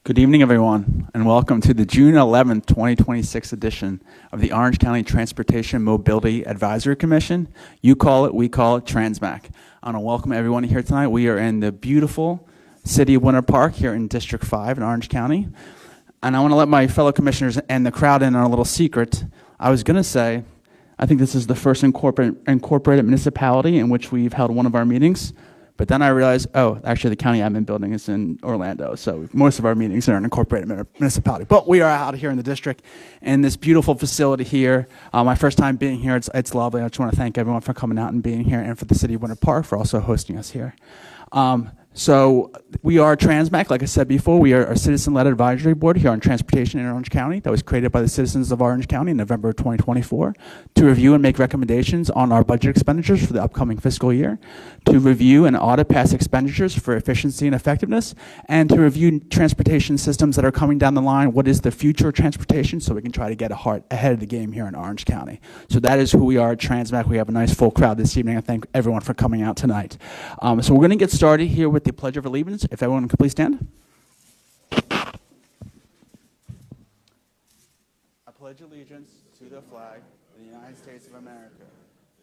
Good evening, everyone, and welcome to the June 11th, 2026 edition of the Orange County Transportation Mobility Advisory Commission. You call it, we call it TransMAC. I want to welcome everyone here tonight. We are in the beautiful city of Winter Park here in District 5 in Orange County. And I want to let my fellow commissioners and the crowd in on a little secret. I was going to say, I think this is the first incorporated municipality in which we've held one of our meetings. But then I realized, oh, actually the county admin building is in Orlando, so most of our meetings are in incorporated municipality. But we are out here in the district in this beautiful facility here. My first time being here, it's lovely. I just want to thank everyone for coming out and being here, and for the city of Winter Park for also hosting us here. So we are TransMAC, like I said before. We are a citizen-led advisory board here on transportation in Orange County that was created by the citizens of Orange County in November of 2024 to review and make recommendations on our budget expenditures for the upcoming fiscal year, to review and audit past expenditures for efficiency and effectiveness, and to review transportation systems that are coming down the line. What is the future of transportation, so we can try to get ahead of the game here in Orange County. So that is who we are at TransMAC. We have a nice full crowd this evening. I thank everyone for coming out tonight. So we're going to get started here with the Pledge of Allegiance. If everyone could please stand. I pledge allegiance to the flag of the United States of America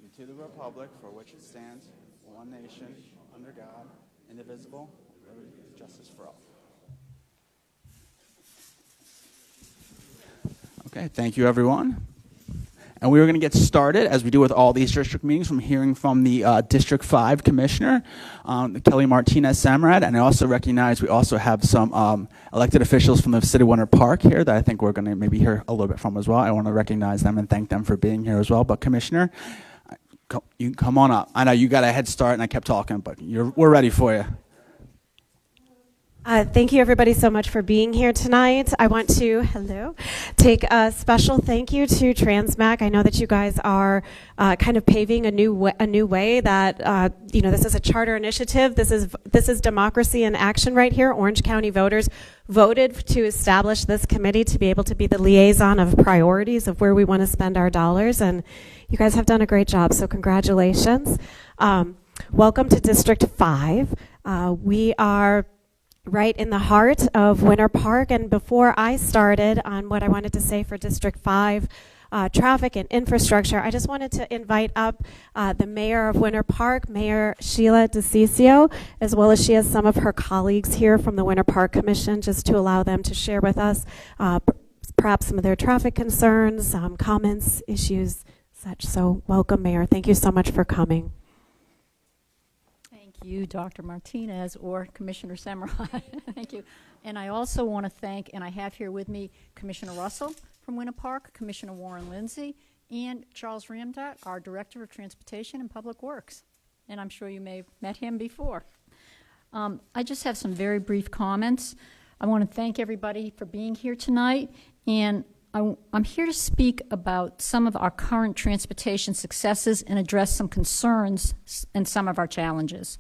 and to the republic for which it stands, one nation, under God, indivisible, with justice for all. Okay, thank you, everyone. And we are going to get started, as we do with all these district meetings, from hearing from the District 5 Commissioner, Kelly Martinez-Samrad. And I also recognize we also have some elected officials from the City of Winter Park here that I think we're going to maybe hear a little bit from as well. I want to recognize them and thank them for being here as well. But Commissioner, you come on up. I know you got a head start and I kept talking, but we're ready for you. Thank you, everybody, so much for being here tonight. I want to, take a special thank you to TransMAC. I know that you guys are kind of paving a new way that, this is a charter initiative. This is democracy in action right here. Orange County voters voted to establish this committee to be able to be the liaison of priorities of where we want to spend our dollars. And you guys have done a great job, so congratulations. Welcome to District 5. We are right in the heart of Winter Park. And before I started on what I wanted to say for District 5, traffic and infrastructure, I just wanted to invite up the mayor of Winter Park, Mayor Sheila DeCiccio, as well as she has some of her colleagues here from the Winter Park Commission, just to allow them to share with us perhaps some of their traffic concerns, comments, issues, such. So welcome, Mayor. Thank you so much for coming. You, Dr. Martinez, or Commissioner Samrad. Thank you. And I also want to thank, and I have here with me Commissioner Russell from Winter Park, Commissioner Warren Lindsay, and Charles Ramdat, our Director of Transportation and Public Works. And I'm sure you may have met him before. I just have some very brief comments. I want to thank everybody for being here tonight, and I'm here to speak about some of our current transportation successes and address some concerns and some of our challenges.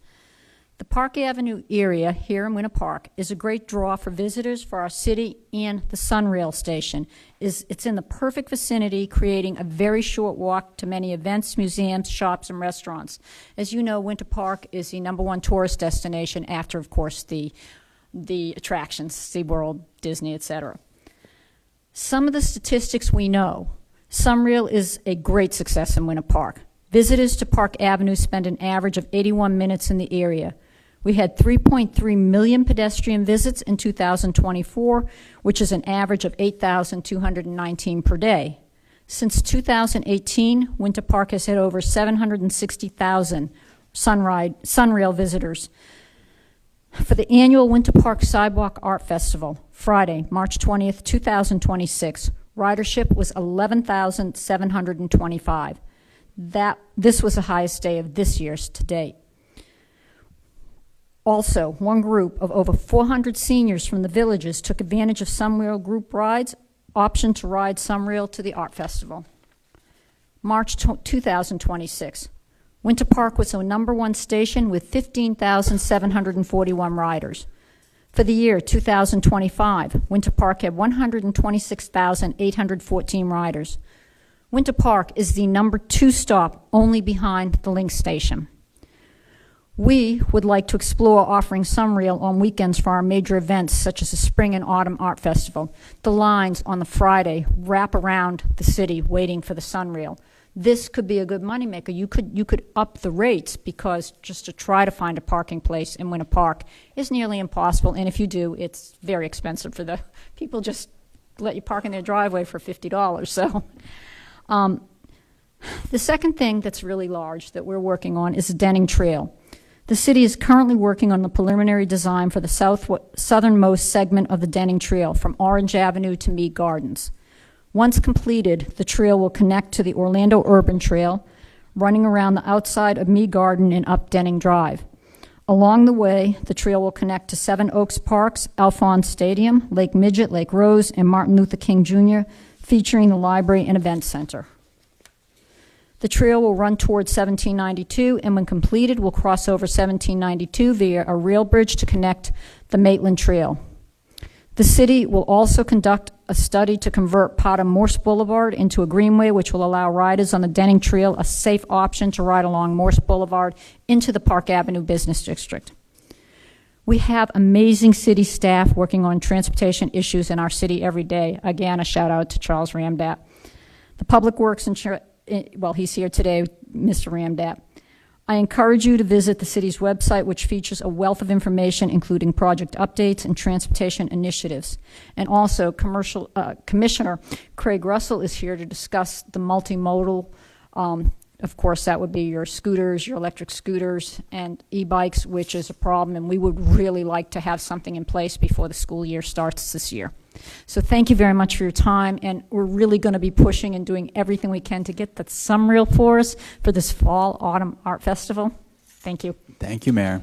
The Park Avenue area here in Winter Park is a great draw for visitors for our city, and the Sunrail station. It's in the perfect vicinity, creating a very short walk to many events, museums, shops, and restaurants. As you know, Winter Park is the #1 tourist destination after, of course, the attractions, SeaWorld, Disney, etc. Some of the statistics we know. Sunrail is a great success in Winter Park. Visitors to Park Avenue spend an average of 81 minutes in the area. We had 3.3 million pedestrian visits in 2024, which is an average of 8,219 per day. Since 2018, Winter Park has had over 760,000 Sunrail visitors. For the annual Winter Park Sidewalk Art Festival, Friday, March 20th, 2026, ridership was 11,725. This was the highest day of this year's to date. Also, one group of over 400 seniors from the villages took advantage of Sunrail group rides, option to ride Sunrail to the art festival. March 2026. Winter Park was the #1 station with 15,741 riders. For the year 2025, Winter Park had 126,814 riders. Winter Park is the #2 stop, only behind the Link station. We would like to explore offering Sunrail on weekends for our major events, such as the Spring and Autumn Art Festival. The lines on the Friday wrap around the city waiting for the Sunrail. This could be a good moneymaker. You could up the rates, because just to try to find a parking place in Winter Park is nearly impossible, and if you do, it's very expensive for the people. Just let you park in their driveway for $50. So the second thing that's really large that we're working on is the Denning Trail. The city is currently working on the preliminary design for the southernmost segment of the Denning Trail from Orange Avenue to Mead Gardens. Once completed, the trail will connect to the Orlando Urban Trail, running around the outside of Mead Garden and up Denning Drive. Along the way, the trail will connect to Seven Oaks Parks, Alphonse Stadium, Lake Midget, Lake Rose, and Martin Luther King Jr., featuring the library and event center. The trail will run towards 1792, and when completed, will cross over 1792 via a rail bridge to connect the Maitland Trail. The city will also conduct a study to convert part of Morse Boulevard into a greenway, which will allow riders on the Denning Trail a safe option to ride along Morse Boulevard into the Park Avenue Business District. We have amazing city staff working on transportation issues in our city every day. Again, a shout out to Charles Ramdat. The Public Works well, he's here today, Mr. Ramdat. I encourage you to visit the city's website, which features a wealth of information, including project updates and transportation initiatives. And also, Commissioner Craig Russell is here to discuss the multimodal. Of course, that would be your scooters, your electric scooters, and e-bikes, which is a problem, and we would really like to have something in place before the school year starts this year. So thank you very much for your time, and we're really going to be pushing and doing everything we can to get that Sunrail for us for this fall autumn art festival. Thank you. Thank you, Mayor.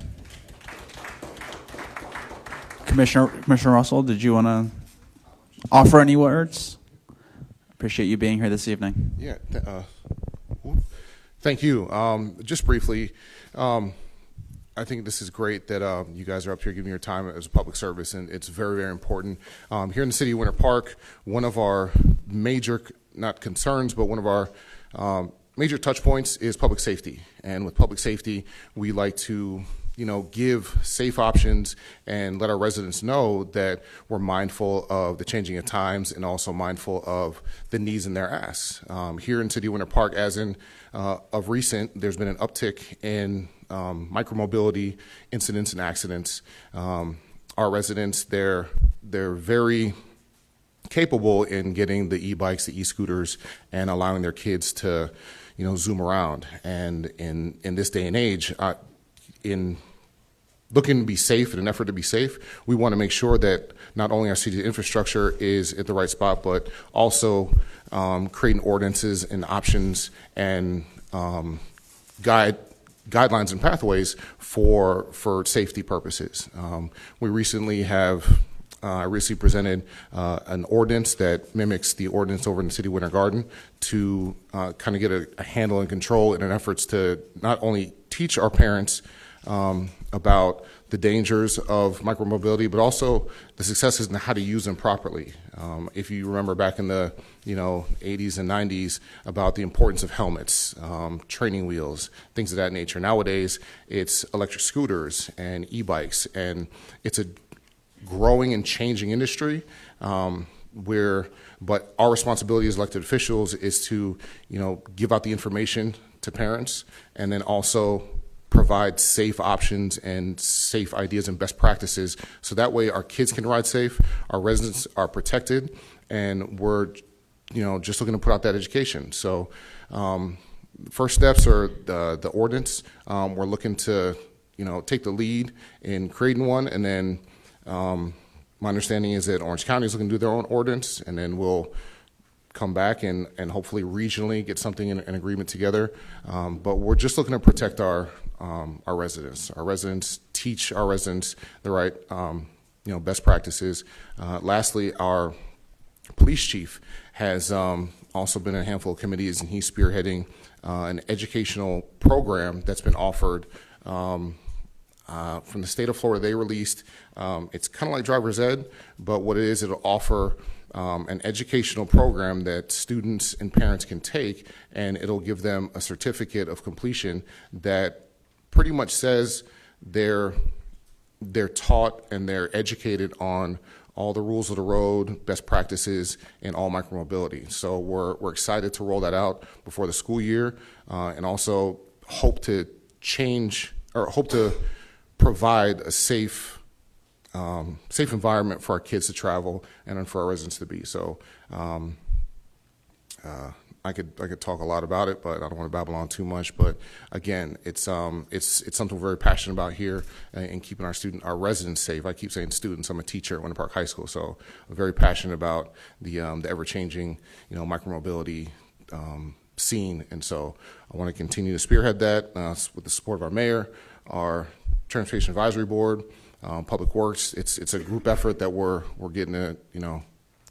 Commissioner Russell, did you want to offer any words? Appreciate you being here this evening. Yeah. Thank you. Just briefly, I think this is great that you guys are up here giving your time as a public service, and it's very, very important. Here in the city of Winter Park, one of our major, not concerns, but one of our major touch points is public safety. And with public safety, we like to give safe options and let our residents know that we're mindful of the changing of times and also mindful of the needs in their asks. Here in City of Winter Park, as in of recent, there's been an uptick in micromobility incidents and accidents. Our residents, they're very capable in getting the e-bikes, the e-scooters, and allowing their kids to, zoom around. And in this day and age, in looking to be safe, in an effort to be safe, we want to make sure that not only our city infrastructure is at the right spot, but also creating ordinances and options and guidelines and pathways for safety purposes. We recently have I recently presented an ordinance that mimics the ordinance over in the city of Winter Garden to kind of get a handle and control in an efforts to not only teach our parents about the dangers of micromobility, but also the successes and how to use them properly. If you remember back in the 80s and 90s about the importance of helmets, training wheels, things of that nature. Nowadays, it's electric scooters and e-bikes, and it's a growing and changing industry but our responsibility as elected officials is to give out the information to parents and then also provide safe options and safe ideas and best practices so that way our kids can ride safe, our residents are protected, and we're just looking to put out that education. So first steps are the ordinance. We're looking to take the lead in creating one, and then my understanding is that Orange County is looking to do their own ordinance, and then we'll come back and hopefully regionally get something in an agreement together. But we're just looking to protect our residents. Our residents, teach our residents the right best practices. Lastly, our police chief has also been in a handful of committees, and he's spearheading an educational program that's been offered from the state of Florida. They released, it's kind of like driver's ed, but what it is, it'll offer an educational program that students and parents can take, and it'll give them a certificate of completion that pretty much says they're taught and they're educated on all the rules of the road, best practices, and all micromobility. So we're excited to roll that out before the school year, and also hope to provide a safe environment for our kids to travel and for our residents to be. So I could talk a lot about it, but I don't want to babble on too much. But again, it's something we're very passionate about here, and keeping our residents safe. I keep saying students. I'm a teacher at Winter Park High School, so I'm very passionate about the ever-changing, micromobility scene. And so I want to continue to spearhead that with the support of our mayor, our Transportation Advisory Board, Public Works. It's a group effort that we're getting at,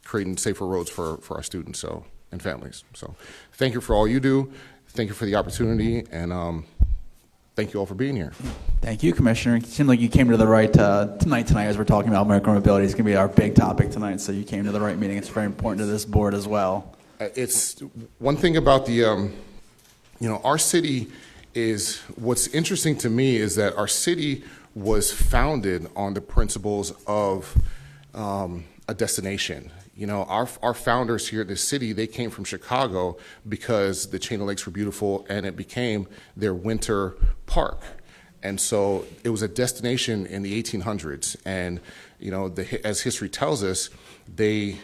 creating safer roads for our students and families. So thank you for all you do. Thank you for the opportunity, and thank you all for being here. Thank you, Commissioner. It seemed like you came to the right tonight as we're talking about micromobility. It's going to be our big topic tonight, so you came to the right meeting. It's very important to this board as well. It's one thing about the, our city is, what's interesting to me is that our city was founded on the principles of a destination. Our founders here in the city, they came from Chicago because the Chain of Lakes were beautiful, and it became their winter park. And so it was a destination in the 1800s. And, as history tells us, they,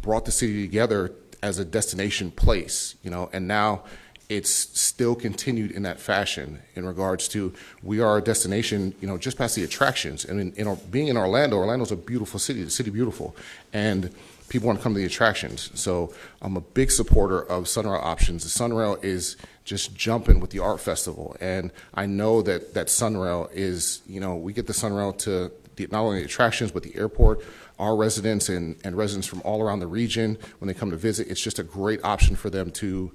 brought the city together as a destination place, and now it's still continued in that fashion in regards to, we are a destination, just past the attractions. I mean, being in Orlando's a beautiful city, the city beautiful, and people want to come to the attractions. So I'm a big supporter of Sunrail options. The Sunrail is just jumping with the art festival, and I know that Sunrail is, we get the Sunrail to not only the attractions but the airport. Our residents and residents from all around the region, when they come to visit, it's just a great option for them to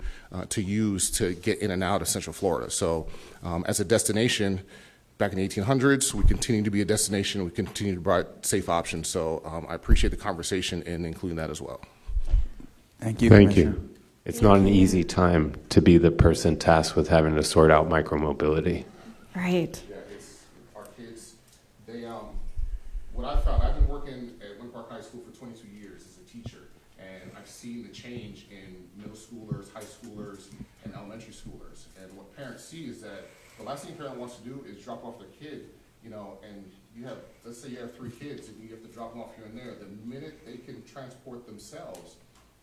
use to get in and out of Central Florida. So as a destination, back in the 1800s, we continue to be a destination. We continue to provide safe options. So I appreciate the conversation and including that as well. Thank you, Thank Commissioner. you. It's not an easy time to be the person tasked with having to sort out micromobility. Right. Yeah, it's our kids. What I found, I've been working at Winter Park High School for 22 years as a teacher, and I've seen the change in middle schoolers, high schoolers, and elementary schoolers. And what parents see is that the last thing a parent wants to do is drop off their kid, and you have, let's say you have 3 kids and you have to drop them off here and there. The minute they can transport themselves,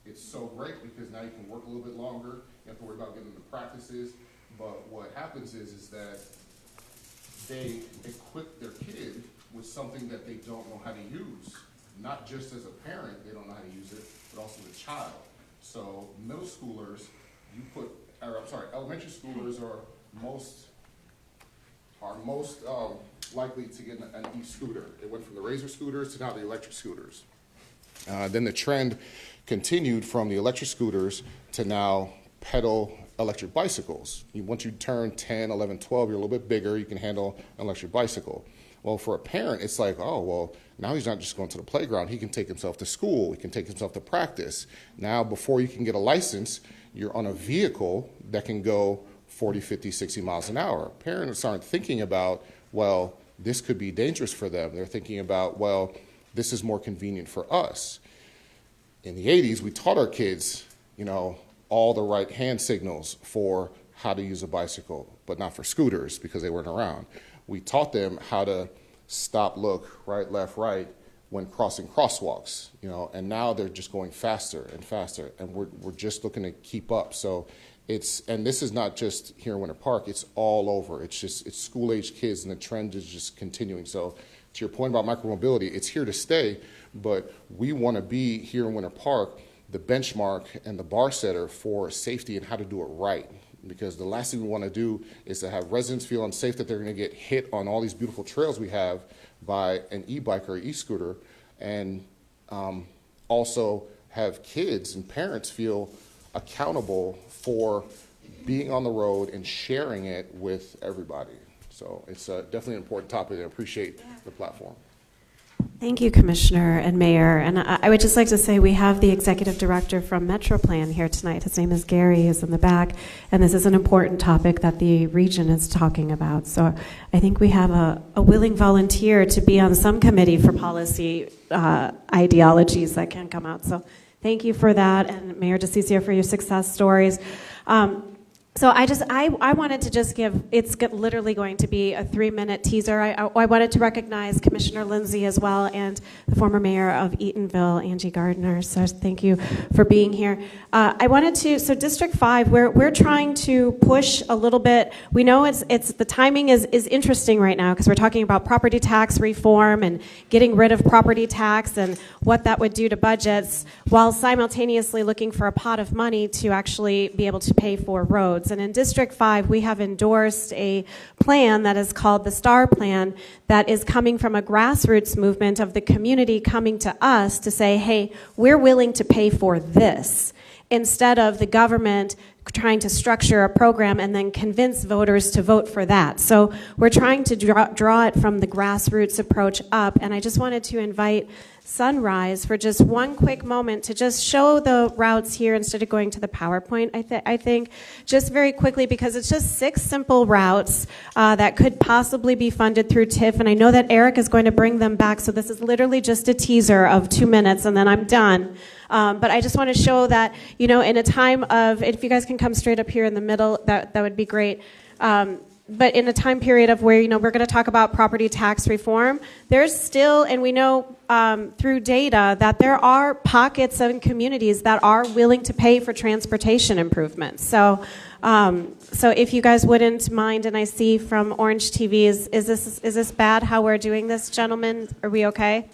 it's so great, because now you can work a little bit longer. You have to worry about getting the practices. But what happens is that they equip their kid with something that they don't know how to use. Not just as a parent, they don't know how to use it, but also the child. So middle schoolers, elementary schoolers are most likely to get an e-scooter. It went from the Razor scooters to now the electric scooters. Then the trend continued from the electric scooters to now pedal electric bicycles. Once you turn 10, 11, 12, you're a little bit bigger, you can handle an electric bicycle. Well, for a parent, it's like, oh, well, now he's not just going to the playground. He can take himself to school. He can take himself to practice. Now, before you can get a license, you're on a vehicle that can go 40, 50, 60 miles an hour. Parents aren't thinking about, well, this could be dangerous for them. They're thinking about, well, this is more convenient for us. In the 80s, we taught our kids, all the right hand signals for how to use a bicycle, but not for scooters because they weren't around. We taught them how to stop, look, right, left, right when crossing crosswalks, and now they're just going faster and faster, and we're just looking to keep up. So and this is not just here in Winter Park, it's all over. It's school-age kids, and the trend is just continuing. So to your point about micromobility, it's here to stay, but we want to be here in Winter Park the benchmark and the bar setter for safety and how to do it right. Because the last thing we want to do is to have residents feel unsafe that they're going to get hit on all these beautiful trails we have by an e-bike or e-scooter, and also have kids and parents feel accountable for being on the road and sharing it with everybody. So it's definitely an important topic, and I appreciate the platform. Thank you, Commissioner and Mayor. And I would just like to say we have the Executive Director from MetroPlan here tonight. His name is Gary. He's in the back. And this is an important topic that the region is talking about. So I think we have a willing volunteer to be on some committee for policy ideologies that can come out. So thank you for that. And Mayor DeCiccio for your success stories. So I wanted to just give, it's literally going to be a 3-minute teaser. I wanted to recognize Commissioner Lindsay as well and the former mayor of Eatonville, Angie Gardner. So thank you for being here. I wanted to, so District 5, we're trying to push a little bit. We know it's the timing is interesting right now because we're talking about property tax reform and getting rid of property tax and what that would do to budgets while simultaneously looking for a pot of money to actually be able to pay for roads. And in District 5, we have endorsed a plan that is called the STAR Plan that is coming from a grassroots movement of the community coming to us to say, hey, we're willing to pay for this, instead of the government trying to structure a program and then convince voters to vote for that. So we're trying to draw it from the grassroots approach up, and I just wanted to invite Sunrise for just one quick moment to just show the routes here instead of going to the PowerPoint, I think, just very quickly, because it's just 6 simple routes that could possibly be funded through TIF, and I know that Eric is going to bring them back, so this is literally just a teaser of 2 minutes, and then I'm done. But I just want to show that, you know, in a time of, if you guys can come straight up here in the middle, that would be great. But in a time period of where, you know, we're going to talk about property tax reform, there's still, and we know through data that there are pockets of communities that are willing to pay for transportation improvements. So, so if you guys wouldn't mind, and I see from Orange TV, is this bad how we're doing this, gentlemen? Are we okay?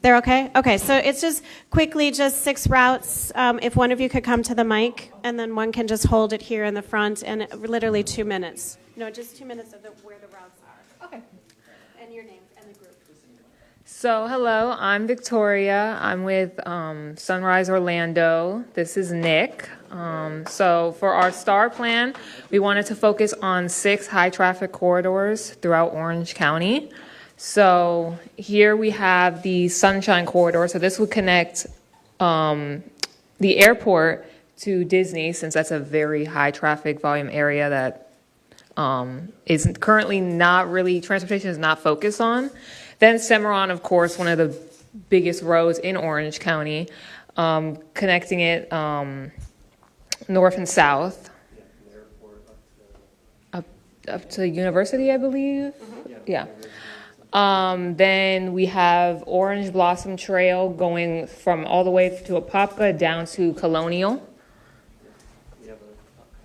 They're okay? Okay, so it's just quickly just 6 routes. If one of you could come to the mic, and then one can just hold it here in the front, and literally 2 minutes. No, just 2 minutes of where the routes are. Okay. And your name and the group. So, hello, I'm Victoria. I'm with Sunrise Orlando. This is Nick. So for our STAR plan, we wanted to focus on 6 high-traffic corridors throughout Orange County. So here we have the Sunshine Corridor. So this would connect the airport to Disney, since that's a very high traffic volume area that is currently not really, transportation is not focused on. Then Cimarron, of course, one of the biggest roads in Orange County, connecting it north and south. Up to University, I believe. Yeah. Then we have Orange Blossom Trail going from all the way to Apopka down to Colonial. We have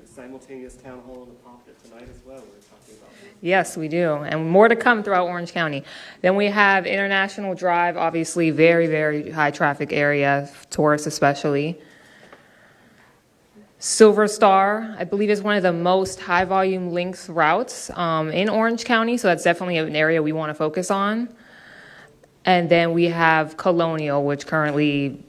a simultaneous town hall in Apopka tonight as well. We're talking about. Yes, we do, and more to come throughout Orange County. Then we have International Drive, obviously very, very high traffic area, tourists especially. Silver Star, I believe, is one of the most high volume links routes in Orange County, so that's definitely an area we want to focus on. And then we have Colonial, which currently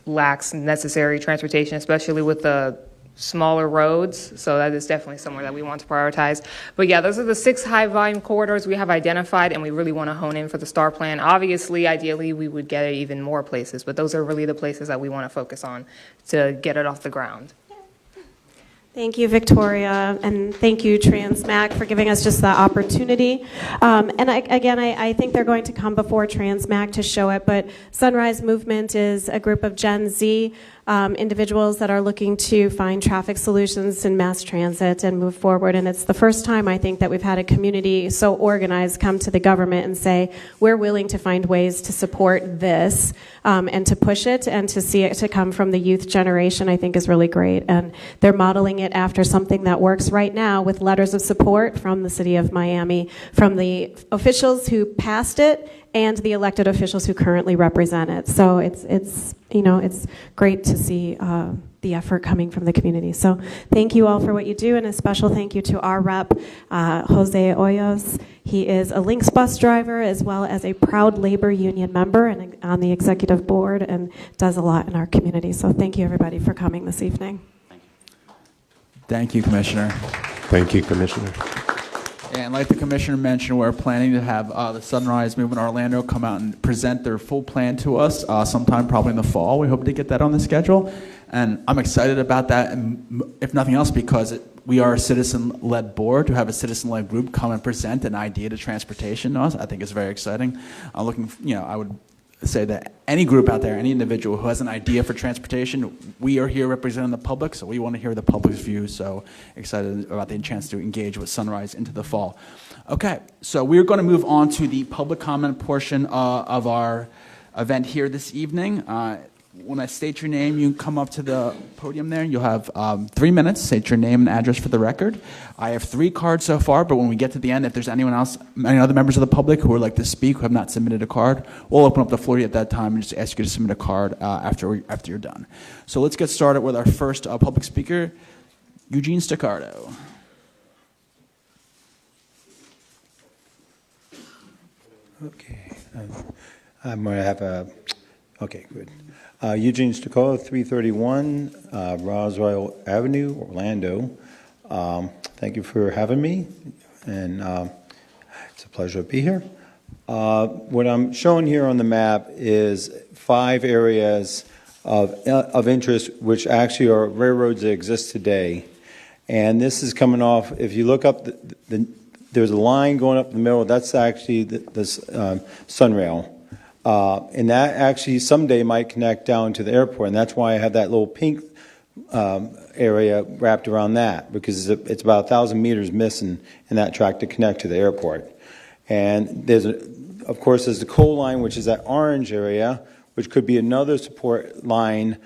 lacks necessary transportation, especially with the smaller roads, so that is definitely somewhere that we want to prioritize. But yeah, those are the 6 high volume corridors we have identified, and we really want to hone in for the STAR plan. Obviously, ideally, we would get it even more places, but those are really the places that we want to focus on to get it off the ground. Thank you, Victoria, and thank you, TransMAC, for giving us just the opportunity. And I think they're going to come before TransMAC to show it, but Sunrise Movement is a group of Gen Z individuals that are looking to find traffic solutions in mass transit and move forward. And it's the first time, I think, that we've had a community so organized come to the government and say, we're willing to find ways to support this and to push it, and to see it to come from the youth generation, I think, is really great. And they're modeling it after something that works right now with letters of support from the city of Miami, from the officials who passed it and the elected officials who currently represent it. So it's great to see the effort coming from the community. So thank you all for what you do, and a special thank you to our rep, Jose Hoyos. He is a Lynx bus driver as well as a proud labor union member and on the executive board, and does a lot in our community. So thank you, everybody, for coming this evening. Thank you, Commissioner. Thank you, Commissioner. And like the commissioner mentioned, we're planning to have the Sunrise Movement Orlando come out and present their full plan to us sometime probably in the fall. We hope to get that on the schedule. And I'm excited about that, and if nothing else, because we are a citizen-led board. To have a citizen-led group come and present an idea to transportation to us, I think is very exciting. I would say that any group out there, any individual who has an idea for transportation, we are here representing the public, so we want to hear the public's view. So excited about the chance to engage with Sunrise into the fall. Okay, so we're going to move on to the public comment portion of our event here this evening. When I state your name, you come up to the podium there. You'll have 3 minutes. State your name and address for the record. I have 3 cards so far, but when we get to the end, if there's anyone else, any other members of the public who would like to speak who have not submitted a card, we'll open up the floor at that time and just ask you to submit a card after you're done. So let's get started with our first public speaker, Eugene Staccardo. Okay. I'm going to have a... Okay, good. Eugene Staccardo, 331 Roswell Avenue, Orlando. Thank you for having me, and it's a pleasure to be here. What I'm showing here on the map is 5 areas of interest, which actually are railroads that exist today. And this is coming off, if you look up, there's a line going up the middle, that's actually the Sunrail. And that actually someday might connect down to the airport, and that's why I have that little pink area wrapped around that, because it's about 1,000 meters missing in that track to connect to the airport. And of course, there's the coal line, which is that orange area, which could be another support line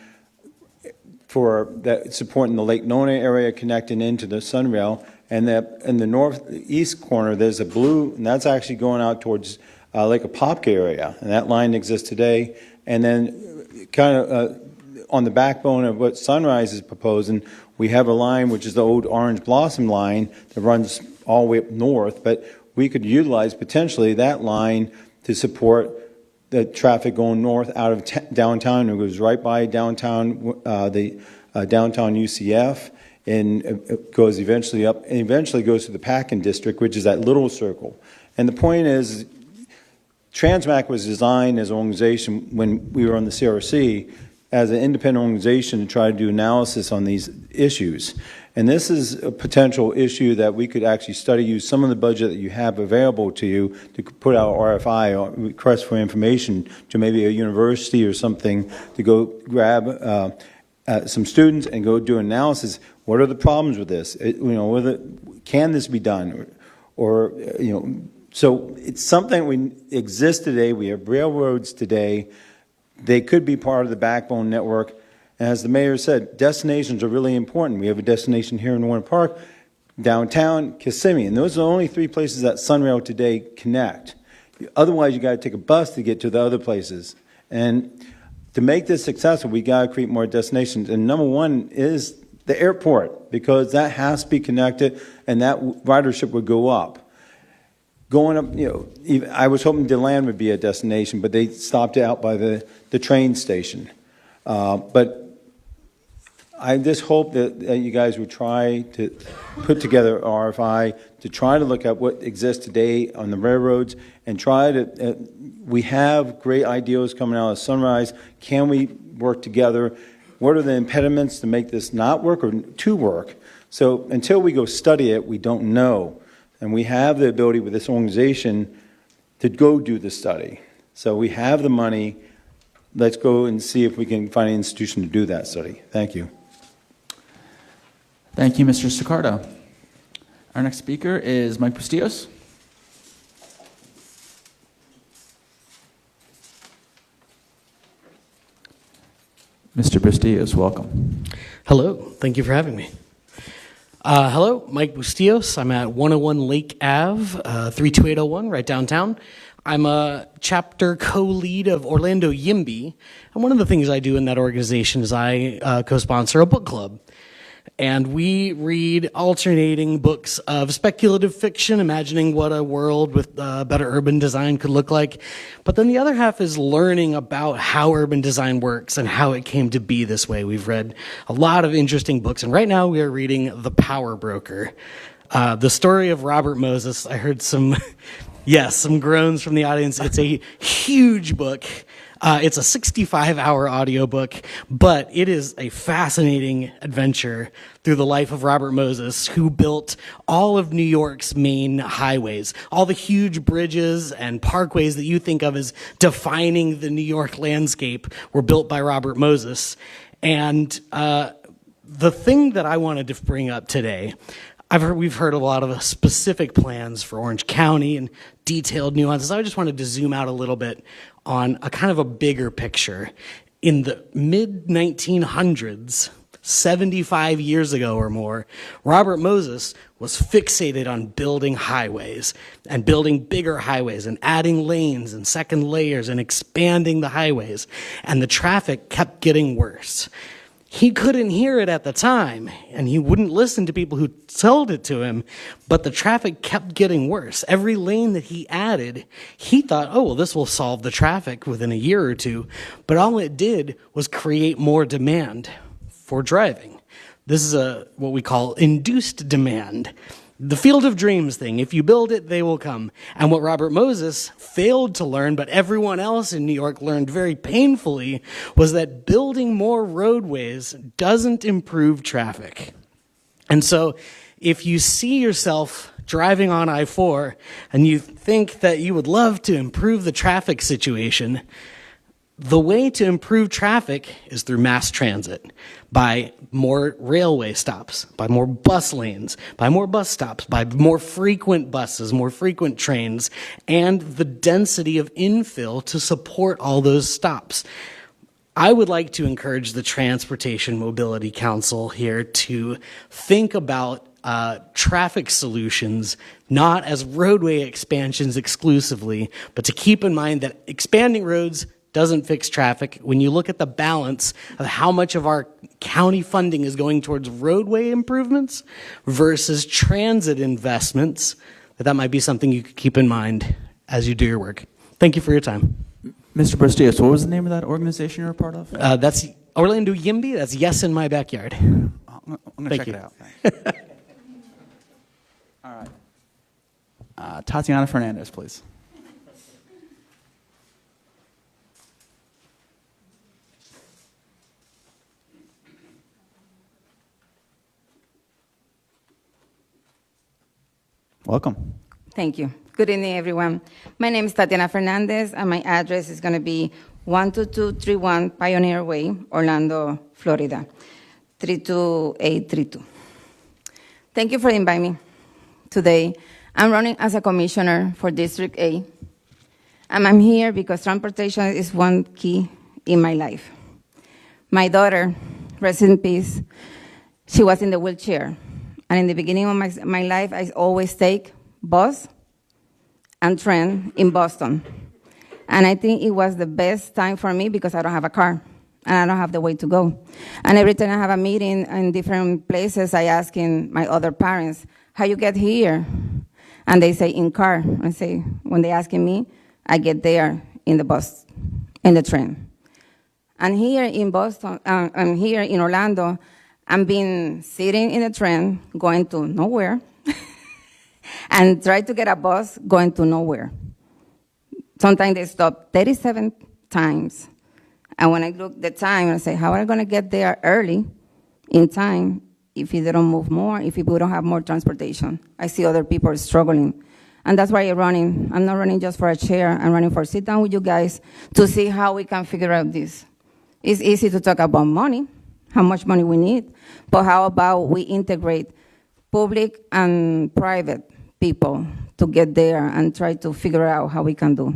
for that supporting the Lake Nona area connecting into the Sunrail. And that in the northeast corner, there's a blue, and that's actually going out towards Lake Apopka area, and that line exists today. And then kind of on the backbone of what Sunrise is proposing, we have a line which is the old Orange Blossom line that runs all the way up north, but we could utilize potentially that line to support the traffic going north out of downtown. It goes right by downtown, downtown UCF, and it goes eventually up, and eventually goes to the Packin District, which is that little circle. And the point is, TransMAC was designed as an organization when we were on the CRC as an independent organization to try to do analysis on these issues. And this is a potential issue that we could actually study, use some of the budget that you have available to you to put out RFI, or request for information, to maybe a university or something to go grab some students and go do analysis. What are the problems with this? Can this be done? Or so it's something we exist today. We have railroads today. They could be part of the backbone network. And as the mayor said, destinations are really important. We have a destination here in Warren Park, downtown, Kissimmee. And those are the only 3 places that Sunrail today connect. Otherwise, you got to take a bus to get to the other places. And to make this successful, we got to create more destinations. And number 1 is the airport, because that has to be connected, and that ridership would go up. Going up, I was hoping DeLand would be a destination, but they stopped it out by the train station. But I just hope that you guys would try to put together RFI to try to look at what exists today on the railroads, and try to, we have great ideas coming out of Sunrise. Can we work together? What are the impediments to make this not work or to work? So until we go study it, we don't know. And we have the ability with this organization to go do the study. So we have the money. Let's go and see if we can find an institution to do that study. Thank you. Thank you, Mr. Staccardo. Our next speaker is Mike Bustillos. Mr. Bustillos, welcome. Hello, thank you for having me. Hello, Mike Bustillos. I'm at 101 Lake Ave, 32801, right downtown. I'm a chapter co-lead of Orlando YIMBY, and one of the things I do in that organization is I co-sponsor a book club. And we read alternating books of speculative fiction, imagining what a world with better urban design could look like. But then the other half is learning about how urban design works and how it came to be this way. We've read a lot of interesting books, and right now we are reading The Power Broker. The story of Robert Moses. I heard some, yes, some groans from the audience. It's a huge book. It's a 65-hour audiobook, but it is a fascinating adventure through the life of Robert Moses, who built all of New York's main highways. All the huge bridges and parkways that you think of as defining the New York landscape were built by Robert Moses. And the thing that I wanted to bring up today, we've heard a lot of specific plans for Orange County and detailed nuances. I just wanted to zoom out a little bit on a kind of a bigger picture. In the mid-1900s, 75 years ago or more, Robert Moses was fixated on building highways and building bigger highways and adding lanes and second layers and expanding the highways. And the traffic kept getting worse. He couldn't hear it at the time, and he wouldn't listen to people who told it to him, but the traffic kept getting worse. Every lane that he added, he thought, oh, well, this will solve the traffic within a year or two, but all it did was create more demand for driving. This is what we call induced demand. The field of dreams thing. If you build it, they will come. And what Robert Moses failed to learn, but everyone else in New York learned very painfully, was that building more roadways doesn't improve traffic. And so if you see yourself driving on I-4 and you think that you would love to improve the traffic situation, the way to improve traffic is through mass transit, by more railway stops, by more bus lanes, by more bus stops, by more frequent buses, more frequent trains, and the density of infill to support all those stops. I would like to encourage the Transportation Mobility Council here to think about traffic solutions, not as roadway expansions exclusively, but to keep in mind that expanding roads doesn't fix traffic. When you look at the balance of how much of our county funding is going towards roadway improvements versus transit investments, that might be something you could keep in mind as you do your work. Thank you for your time. Mr. Bristios, what was the name of that organization you're a part of? That's Orlando YIMBY. That's Yes in My Backyard. I'm going to Thank check you. it out. Thanks. All right. Tatiana Fernandez, please. Welcome. Thank you. Good evening, everyone. My name is Tatiana Fernandez, and my address is going to be 12231 Pioneer Way, Orlando, Florida, 32832. Thank you for inviting me today. I'm running as a commissioner for District A, and I'm here because transportation is one key in my life. My daughter, rest in peace, she was in the wheelchair. And in the beginning of my life, I always take bus and train in Boston. And I think it was the best time for me because I don't have a car and I don't have the way to go. And every time I have a meeting in different places, I ask my other parents, how you get here? And they say, in car. I say, when they asking me, I get there in the bus, in the train. And here in Boston, and here in Orlando, I'm been sitting in a train, going to nowhere, and try to get a bus, going to nowhere. Sometimes they stop 37 times. And when I look at the time, I say, how are I going to get there early, in time, if they don't move more, if people don't have more transportation? I see other people struggling. And that's why I'm running. I'm not running just for a chair. I'm running for sit down with you guys to see how we can figure out this. It's easy to talk about money, how much money we need, but how about we integrate public and private people to get there and try to figure out how we can do.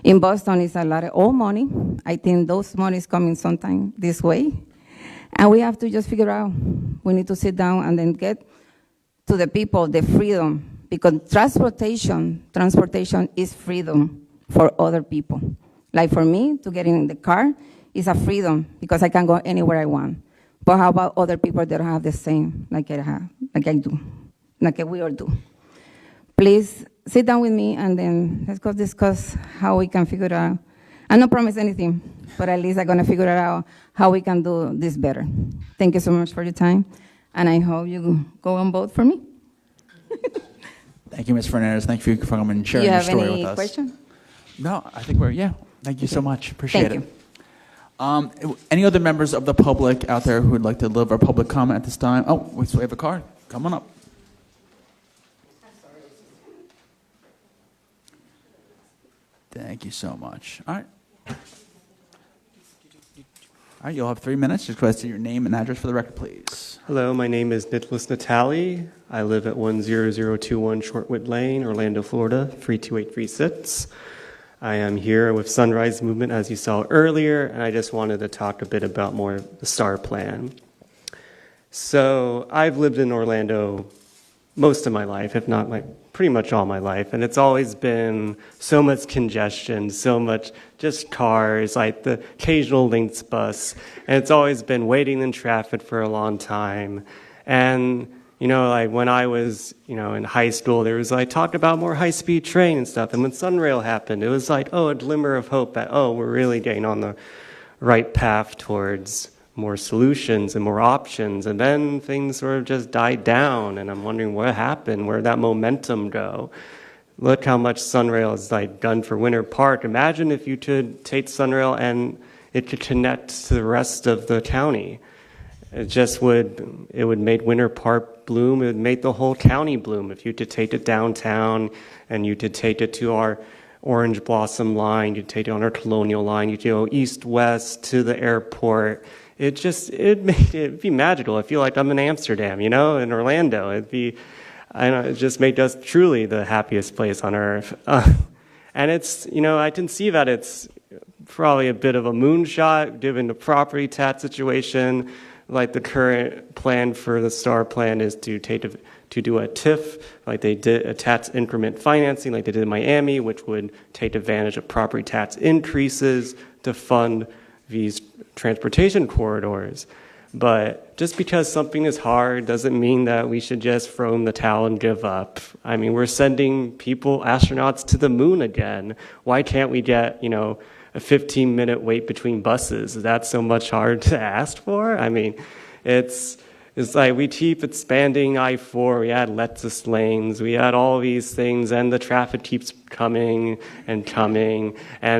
In Boston, it's a lot of old money. I think those money is coming sometime this way. And we have to just figure out. We need to sit down and then get to the people the freedom, because transportation is freedom for other people. Like for me, to get in the car is a freedom because I can go anywhere I want. But how about other people that don't have the same like I do, like we all do? Please sit down with me and then let's go discuss how we can figure it out. I don't promise anything, but at least I'm going to figure out how we can do this better. Thank you so much for your time, and I hope you go and vote for me. Thank you, Ms. Fernandez. Thank you for coming and Do sharing you your have story with any us. question? No, I think yeah. Thank you so much. Appreciate Thank it. Any other members of the public out there who would like to deliver a public comment at this time? Oh, we have a card. Come on up. Thank you so much. All right. All right, you'll have 3 minutes. Just go ahead and say your name and address for the record, please. Hello, my name is Nicholas Natali. I live at 10021 Shortwood Lane, Orlando, Florida, 32836. I am here with Sunrise Movement, as you saw earlier, and I just wanted to talk a bit about more the STAR plan. So I've lived in Orlando most of my life, if not pretty much all my life, and it's always been so much congestion, so much just cars, like the occasional Lynx bus, and it's always been waiting in traffic for a long time. And like when I was, in high school, there was talk about more high-speed train and stuff. And when Sunrail happened, it was like, a glimmer of hope that, we're really getting on the right path towards more solutions and more options. And then things sort of just died down. And I'm wondering what happened, where'd that momentum go? Look how much Sunrail has done for Winter Park. Imagine if you could take Sunrail and it could connect to the rest of the county. It would make Winter Park bloom. It would make the whole county bloom. If you could take it downtown and you could take it to our Orange Blossom line, you'd take it on our Colonial line, you'd go east-west to the airport. It'd be magical. I feel like I'm in Amsterdam, in Orlando. It just made us truly the happiest place on earth. And I can see that it's probably a bit of a moonshot given the property tax situation. Like the current plan for the STAR plan is to do a TIF, like they did a tax increment financing, like they did in Miami, which would take advantage of property tax increases to fund these transportation corridors. But just because something is hard doesn't mean that we should just throw in the towel and give up. I mean, we're sending astronauts to the moon again. Why can't we get, a 15-minute wait between buses? Is that so much hard to ask for? I mean, it's like we keep expanding I-4. We add Lexus lanes. We add all these things, and the traffic keeps coming, and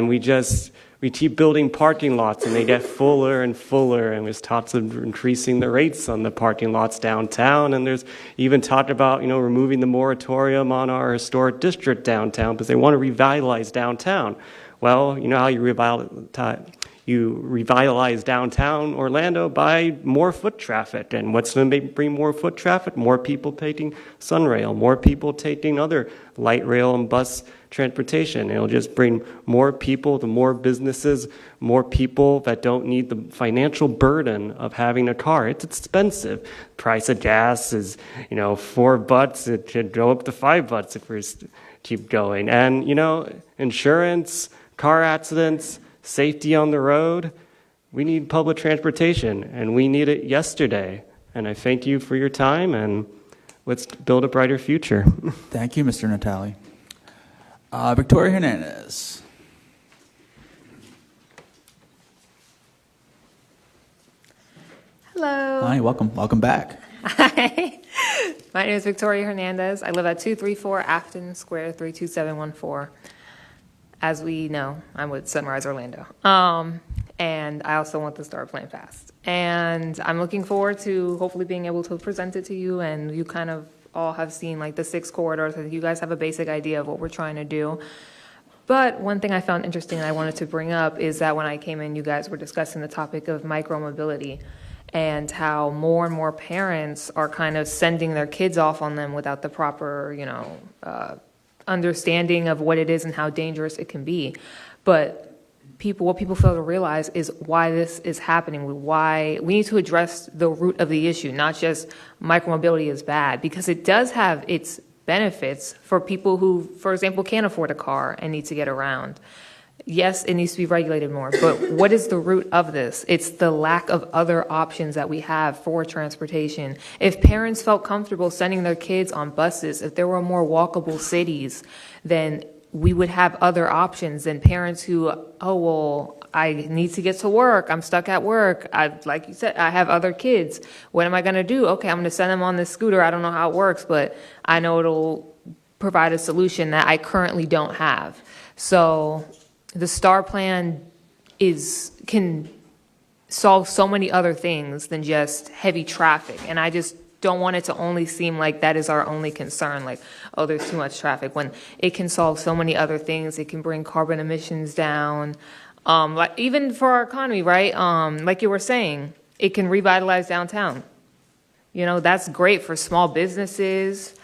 we keep building parking lots, and they get fuller and fuller, and there's talks of increasing the rates on the parking lots downtown, and there's even talk about, removing the moratorium on our historic district downtown because they want to revitalize downtown. Well, you know how you revitalize downtown Orlando? By more foot traffic. And what's going to bring more foot traffic? More people taking Sunrail, more people taking other light rail and bus transportation. It'll just bring more people to more businesses, more people that don't need the financial burden of having a car. It's expensive. Price of gas is, $4. It should go up to $5 if we keep going. And, insurance, car accidents, safety on the road. We need public transportation, and we need it yesterday. And I thank you for your time, and let's build a brighter future. Thank you, Mr. Natali. Victoria Hernandez. Hello. Hi, welcome. Welcome back. Hi. My name is Victoria Hernandez. I live at 234 Afton Square, 32714. As we know, I'm with Sunrise Orlando. And I also want the STAR plan passed. And I'm looking forward to hopefully being able to present it to you, and you kind of all have seen the 6 corridors. I think you guys have a basic idea of what we're trying to do. But one thing I found interesting and I wanted to bring up is that when I came in, you guys were discussing the topic of micromobility and how more and more parents are kind of sending their kids off on them without the proper, understanding of what it is and how dangerous it can be. But what people fail to realize is why this is happening, why we need to address the root of the issue, not just micromobility is bad, because it does have its benefits for people who, for example, can't afford a car and need to get around. Yes, it needs to be regulated more, but what is the root of this? It's the lack of other options that we have for transportation. If parents felt comfortable sending their kids on buses, if there were more walkable cities, then we would have other options than parents who, I need to get to work. I'm stuck at work. Like you said, I have other kids. What am I going to do? Okay, I'm going to send them on this scooter. I don't know how it works, but I know it'll provide a solution that I currently don't have. So the STAR plan can solve so many other things than just heavy traffic. And I just don't want it to only seem like that is our only concern, like, oh, there's too much traffic, when it can solve so many other things. It can bring carbon emissions down, like even for our economy, right? Like you were saying, it can revitalize downtown. You know, that's great for small businesses,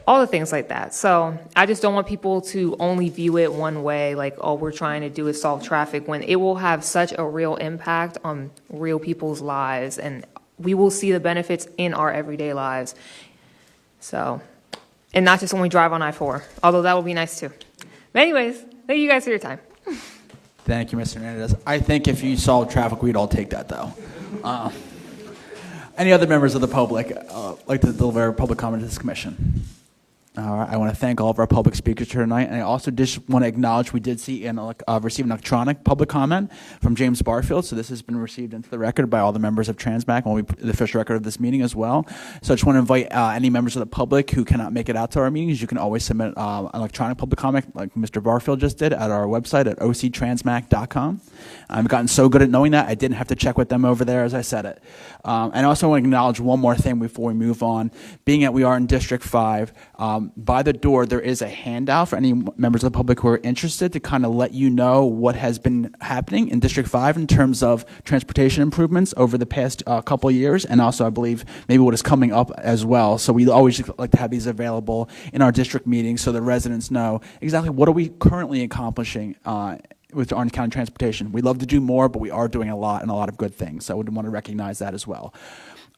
all the things like that. So I just don't want people to only view it one way, like, all we're trying to do is solve traffic, when it will have such a real impact on real people's lives, and we will see the benefits in our everyday lives. So, and not just when we drive on I-4, although that would be nice too. But anyways, thank you guys for your time. Thank you, Mr. Hernandez. I think if you solve traffic, we'd all take that, though. Any other members of the public like to deliver public comment to this commission? All right, I want to thank all of our public speakers here tonight, and I also just want to acknowledge we did see and receive an electronic public comment from James Barfield, so this has been received into the record by all the members of TransMAC, and will be the official record of this meeting as well. So I just want to invite any members of the public who cannot make it out to our meetings. You can always submit an electronic public comment like Mr. Barfield just did at our website at octransmac.com. I've gotten so good at knowing that I didn't have to check with them over there as I said it. And I also want to acknowledge one more thing before we move on. Being that we are in District 5, by the door there is a handout for any members of the public who are interested to kind of let you know what has been happening in District 5 in terms of transportation improvements over the past couple of years, and also I believe maybe what is coming up as well. So we always like to have these available in our district meetings so the residents know exactly what are we currently accomplishing with Orange County Transportation. We love to do more, but we are doing a lot and a lot of good things. So I would want to recognize that as well.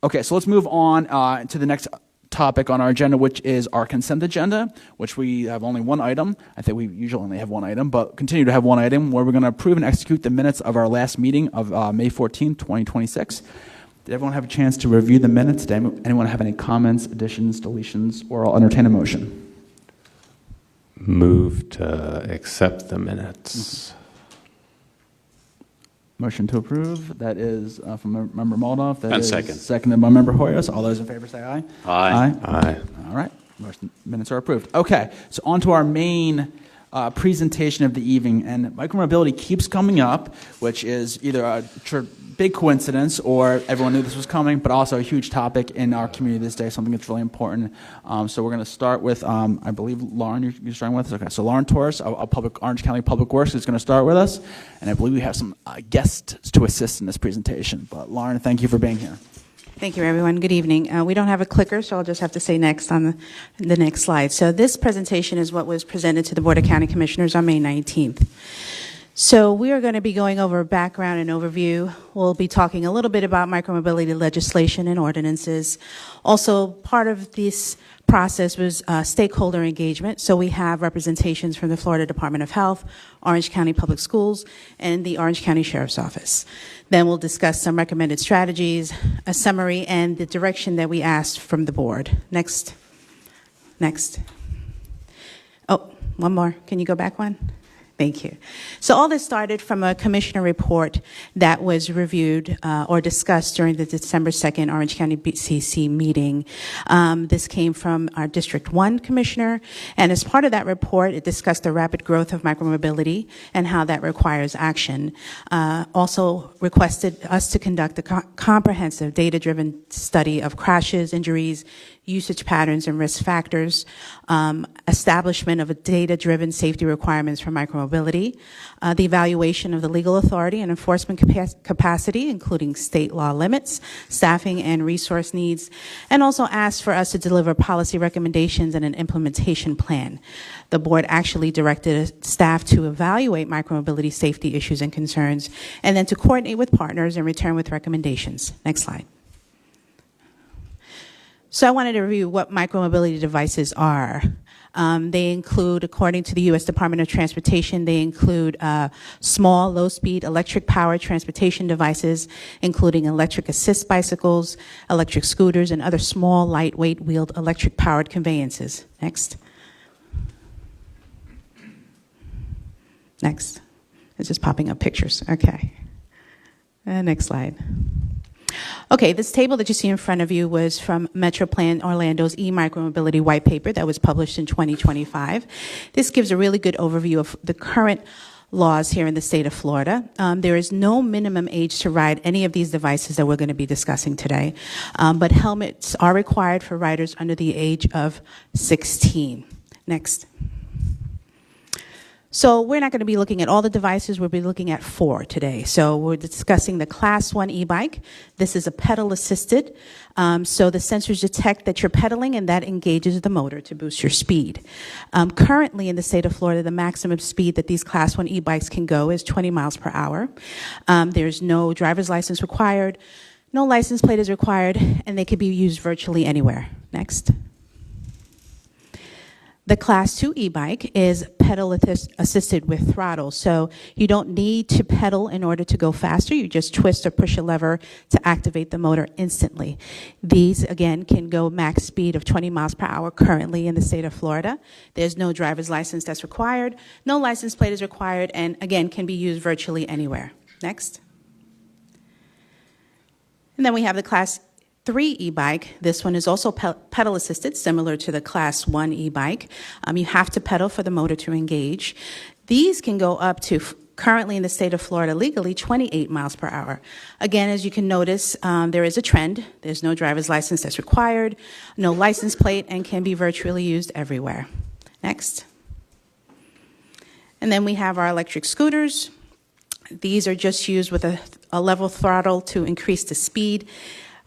Okay, so let's move on to the next topic on our agenda, which is our consent agenda, which we have only one item. I think we usually only have one item, but continue to have one item where we're going to approve and execute the minutes of our last meeting of May 14, 2026. Did everyone have a chance to review the minutes? Did anyone have any comments, additions, deletions, or I'll entertain a motion? Move to accept the minutes. Motion to approve. That is from Member Moldoff. That And is second. Seconded by Member Hoyos. All those in favor say aye. Aye. Aye. All right. Minutes are approved. Okay. So on to our main presentation of the evening. And micromobility keeps coming up, which is either a big coincidence or everyone knew this was coming, but also a huge topic in our community this day, something that's really important. So we're going to start with, I believe, Lauren, you're starting with us? Okay, so Lauren Torres, Orange County Public Works, is going to start with us. And I believe we have some guests to assist in this presentation. But Lauren, thank you for being here. Thank you, everyone. Good evening. We don't have a clicker, so I'll just have to say next on the next slide. So this presentation is what was presented to the Board of County Commissioners on May 19th. So we are going to be going over background and overview. We'll be talking a little bit about micromobility legislation and ordinances. Also, part of this process was stakeholder engagement. So we have representations from the Florida Department of Health, Orange County Public Schools, and the Orange County Sheriff's Office. Then we'll discuss some recommended strategies, a summary, and the direction that we asked from the board. Next. Oh, one more. Can you go back one? Thank you. So all this started from a commissioner report that was reviewed or discussed during the December 2nd Orange County BCC meeting. This came from our District 1 commissioner, and as part of that report, it discussed the rapid growth of micromobility and how that requires action. Also requested us to conduct a comprehensive data-driven study of crashes, injuries, usage patterns and risk factors, establishment of a data-driven safety requirements for micromobility, the evaluation of the legal authority and enforcement capacity, including state law limits, staffing and resource needs, and also asked for us to deliver policy recommendations and an implementation plan. The board actually directed staff to evaluate micromobility safety issues and concerns, and then to coordinate with partners and return with recommendations. Next slide. So I wanted to review what micromobility devices are. They include, according to the U.S. Department of Transportation, they include small, low-speed, electric-powered transportation devices, including electric assist bicycles, electric scooters, and other small, lightweight, wheeled electric-powered conveyances. Next. It's just popping up pictures. Okay. Next slide. Okay, this table that you see in front of you was from MetroPlan Orlando's e-micromobility white paper that was published in 2025. This gives a really good overview of the current laws here in the state of Florida. There is no minimum age to ride any of these devices that we're going to be discussing today, but helmets are required for riders under the age of 16. Next. So we're not going to be looking at all the devices. We'll be looking at 4 today. So we're discussing the Class 1 e-bike. This is a pedal assisted. So the sensors detect that you're pedaling, and that engages the motor to boost your speed. Currently in the state of Florida, the maximum speed that these Class 1 e-bikes can go is 20 miles per hour. There's no driver's license required. No license plate is required, and they can be used virtually anywhere. Next. The Class 2 e-bike is pedal assisted with throttle, so you don't need to pedal in order to go faster. You just twist or push a lever to activate the motor instantly. These, again, can go max speed of 20 miles per hour currently in the state of Florida. There's no driver's license that's required. No license plate is required, and again, can be used virtually anywhere. Next. And then we have the Class 3 e-bike. This one is also pedal assisted, similar to the Class 1 e-bike. You have to pedal for the motor to engage. These can go up to, currently in the state of Florida, legally 28 miles per hour. Again, as you can notice, there is a trend. There's no driver's license that's required, no license plate, and can be virtually used everywhere. Next. And then we have our electric scooters. These are just used with a level throttle to increase the speed.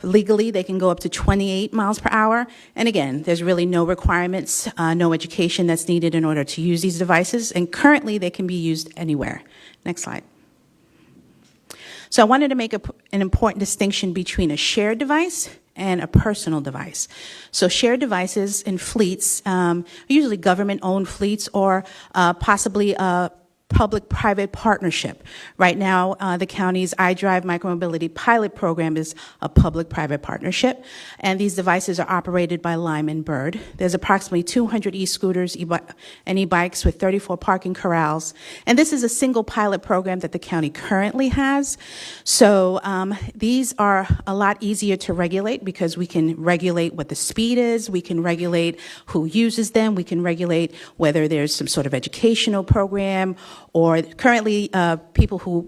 Legally, they can go up to 28 miles per hour. And again, there's really no requirements, no education that's needed in order to use these devices. And currently, they can be used anywhere. Next slide. So I wanted to make an important distinction between a shared device and a personal device. So shared devices in fleets, usually government-owned fleets or possibly public-private partnership. Right now, the county's iDrive micromobility pilot program is a public-private partnership, and these devices are operated by Lime and Bird. There's approximately 200 e-scooters and e-bikes with 34 parking corrals, and this is a single pilot program that the county currently has. So these are a lot easier to regulate because we can regulate what the speed is, we can regulate who uses them, we can regulate whether there's some sort of educational program, or currently people who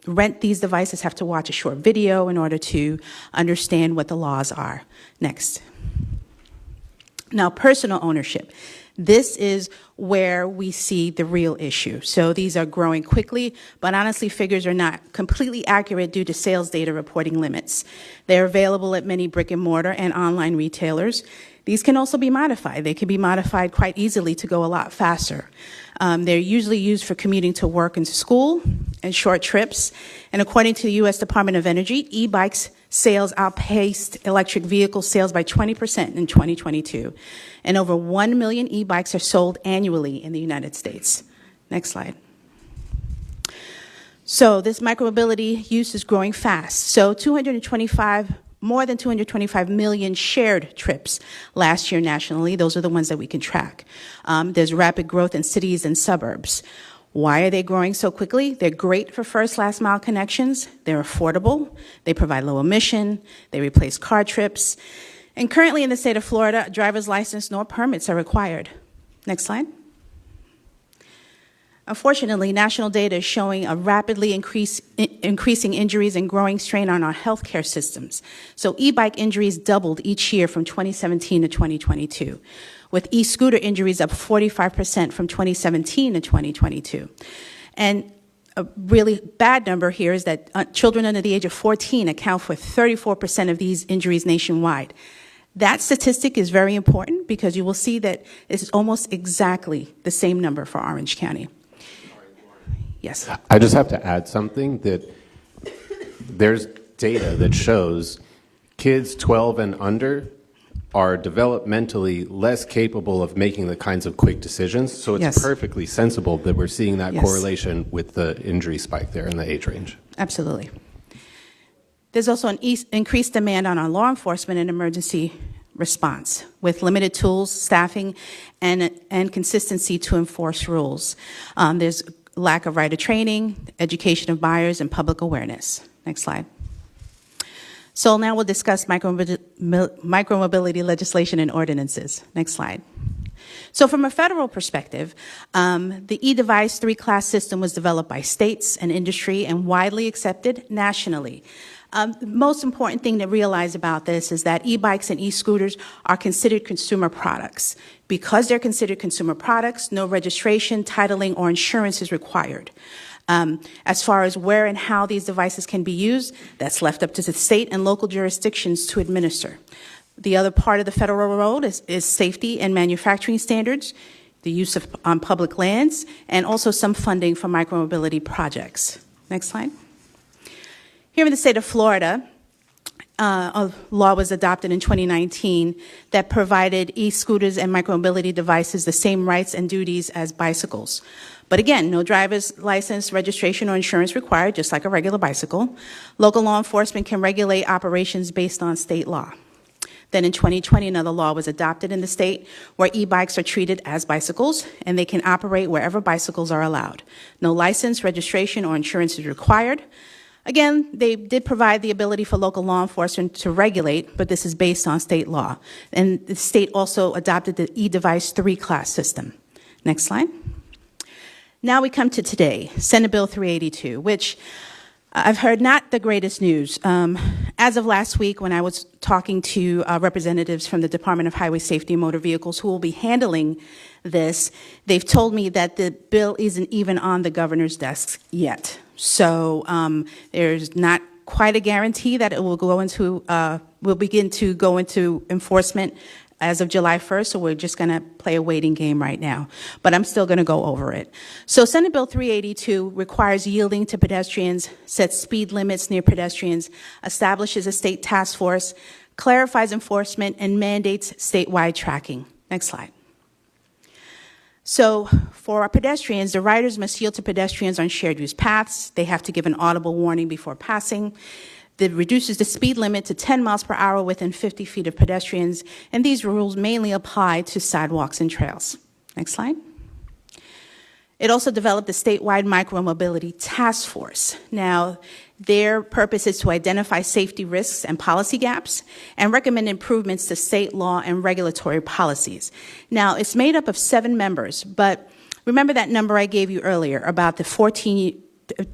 rent these devices have to watch a short video in order to understand what the laws are. Next. Now, personal ownership. This is where we see the real issue. So these are growing quickly, but honestly, figures are not completely accurate due to sales data reporting limits. They're available at many brick and mortar and online retailers. These can also be modified. They can be modified quite easily to go a lot faster. They're usually used for commuting to work and to school and short trips. And according to the U.S. Department of Energy, e-bikes sales outpaced electric vehicle sales by 20% in 2022. And over 1 million e-bikes are sold annually in the United States. Next slide. So this micromobility use is growing fast. So more than 225 million shared trips last year nationally. Those are the ones that we can track. There's rapid growth in cities and suburbs. Why are they growing so quickly? They're great for first, last mile connections. They're affordable. They provide low emission. They replace car trips. And currently in the state of Florida, a driver's license nor permits are required. Next slide. Unfortunately, national data is showing a rapidly increasing injuries and growing strain on our healthcare systems. So e-bike injuries doubled each year from 2017 to 2022, with e-scooter injuries up 45% from 2017 to 2022. And a really bad number here is that children under the age of 14 account for 34% of these injuries nationwide. That statistic is very important because you will see that it's almost exactly the same number for Orange County. Yes. I just have to add something that there's data that shows kids 12 and under are developmentally less capable of making the kinds of quick decisions. So it's Yes. perfectly sensible that we're seeing that Yes. correlation with the injury spike there in the age range. Absolutely. There's also an increased demand on our law enforcement and emergency response with limited tools, staffing, and consistency to enforce rules. There's lack of rider training, education of buyers, and public awareness. Next slide. So now we'll discuss micromobility legislation and ordinances. Next slide. So from a federal perspective, the e-device 3-class system was developed by states and industry and widely accepted nationally. The most important thing to realize about this is that e-bikes and e-scooters are considered consumer products. Because they're considered consumer products, no registration, titling, or insurance is required. As far as where and how these devices can be used, that's left up to the state and local jurisdictions to administer. The other part of the federal role is safety and manufacturing standards, the use of on public lands, and also some funding for micromobility projects. Next slide. Here in the state of Florida, a law was adopted in 2019 that provided e-scooters and micromobility devices the same rights and duties as bicycles. But again, no driver's license, registration, or insurance required, just like a regular bicycle. Local law enforcement can regulate operations based on state law. Then in 2020, another law was adopted in the state where e-bikes are treated as bicycles and they can operate wherever bicycles are allowed. No license, registration, or insurance is required. Again, they did provide the ability for local law enforcement to regulate, but this is based on state law. And the state also adopted the e-device 3-class system. Next slide. Now we come to today, Senate Bill 382, which I've heard not the greatest news. As of last week, when I was talking to representatives from the Department of Highway Safety and Motor Vehicles who will be handling this, they've told me that the bill isn't even on the governor's desk yet. So there's not quite a guarantee that it will go into, will begin to go into enforcement as of July 1st, so we're just going to play a waiting game right now. But I'm still going to go over it. So Senate Bill 382 requires yielding to pedestrians, sets speed limits near pedestrians, establishes a state task force, clarifies enforcement, and mandates statewide tracking. Next slide. So for our pedestrians, the riders must yield to pedestrians on shared use paths. They have to give an audible warning before passing. That reduces the speed limit to 10 miles per hour within 50 feet of pedestrians, and these rules mainly apply to sidewalks and trails. Next slide. It also developed a statewide micromobility task force. Now, their purpose is to identify safety risks and policy gaps and recommend improvements to state law and regulatory policies. Now, it's made up of 7 members, but remember that number I gave you earlier about the